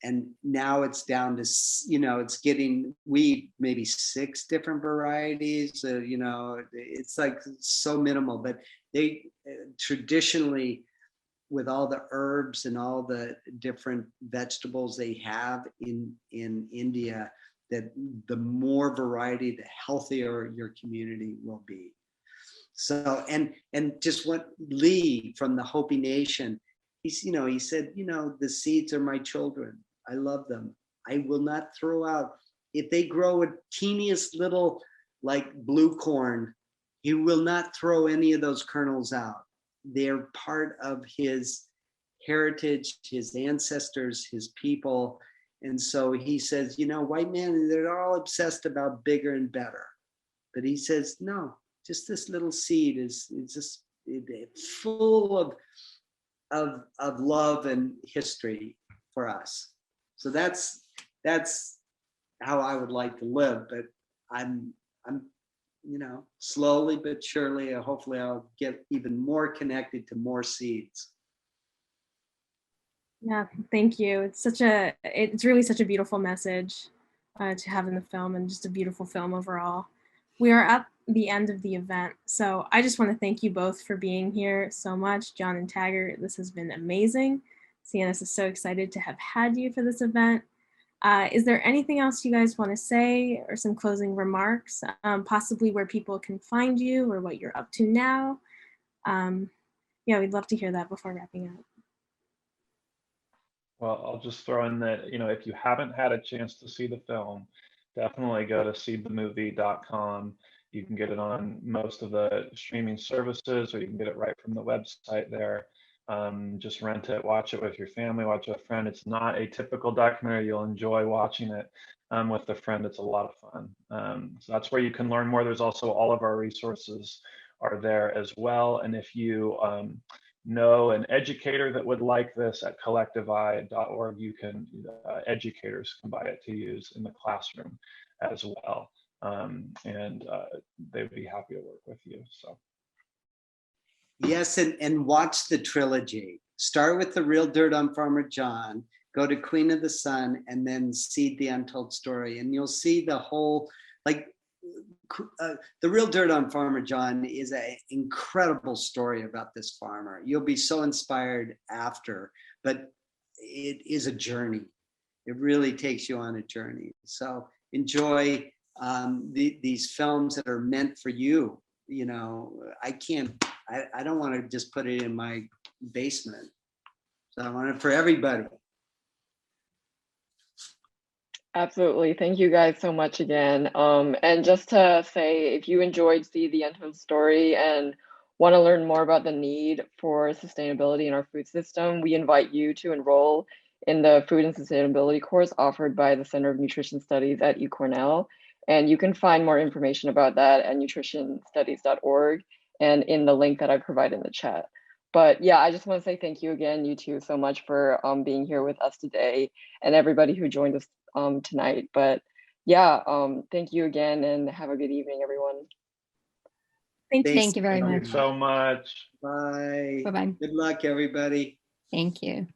And now it's down to, you know, it's getting, we eat maybe 6 different varieties, you know, it's like so minimal, but they traditionally, with all the herbs and all the different vegetables they have in India, that the more variety, the healthier your community will be. So, and just what Lee from the Hopi Nation, he's, you know, he said, you know, the seeds are my children. I love them. I will not throw out, if they grow a teeniest little like blue corn, he will not throw any of those kernels out. They're part of his heritage, his ancestors, his people. And so he says, you know, white men, they're all obsessed about bigger and better. But he says, no, just this little seed is just full of love and history for us. So that's how I would like to live. But I'm you know, slowly but surely, hopefully I'll get even more connected to more seeds. Yeah, thank you. It's really such a beautiful message to have in the film, and just a beautiful film overall. We are at the end of the event, so I just want to thank you both for being here so much, Jon and Taggart. This has been amazing. CNS is so excited to have had you for this event. Is there anything else you guys want to say, or some closing remarks, possibly where people can find you or what you're up to now? Yeah, we'd love to hear that before wrapping up. Well, I'll just throw in that, you know, if you haven't had a chance to see the film, definitely go to seedthemovie.com. You can get it on most of the streaming services, or you can get it right from the website there. Just rent it, watch it with your family, watch it with a friend. It's not a typical documentary. You'll enjoy watching it with a friend. It's a lot of fun. So that's where you can learn more. There's also all of our resources are there as well. And if you know an educator that would like this, at collectiveye.org, you can, educators can buy it to use in the classroom as well. And they would be happy to work with you. So. Yes, and watch the trilogy. Start with The Real Dirt on Farmer John, go to Queen of the Sun, and then Seed the Untold Story. And you'll see the whole, like, The Real Dirt on Farmer John is an incredible story about this farmer. You'll be so inspired after, but it is a journey. It really takes you on a journey. So enjoy these films that are meant for you. You know, I don't want to just put it in my basement. So I want it for everybody. Absolutely. Thank you guys so much again. And just to say, if you enjoyed See the Untold Story and want to learn more about the need for sustainability in our food system, we invite you to enroll in the Food and Sustainability course offered by the Center of Nutrition Studies at UCornell. And you can find more information about that at nutritionstudies.org and in the link that I provided in the chat. But yeah, I just want to say thank you again, you two, so much for being here with us today, and everybody who joined us tonight. But yeah, thank you again, and have a good evening, everyone. Thank you very much. Thank you so much. Bye. Bye-bye. Good luck, everybody. Thank you.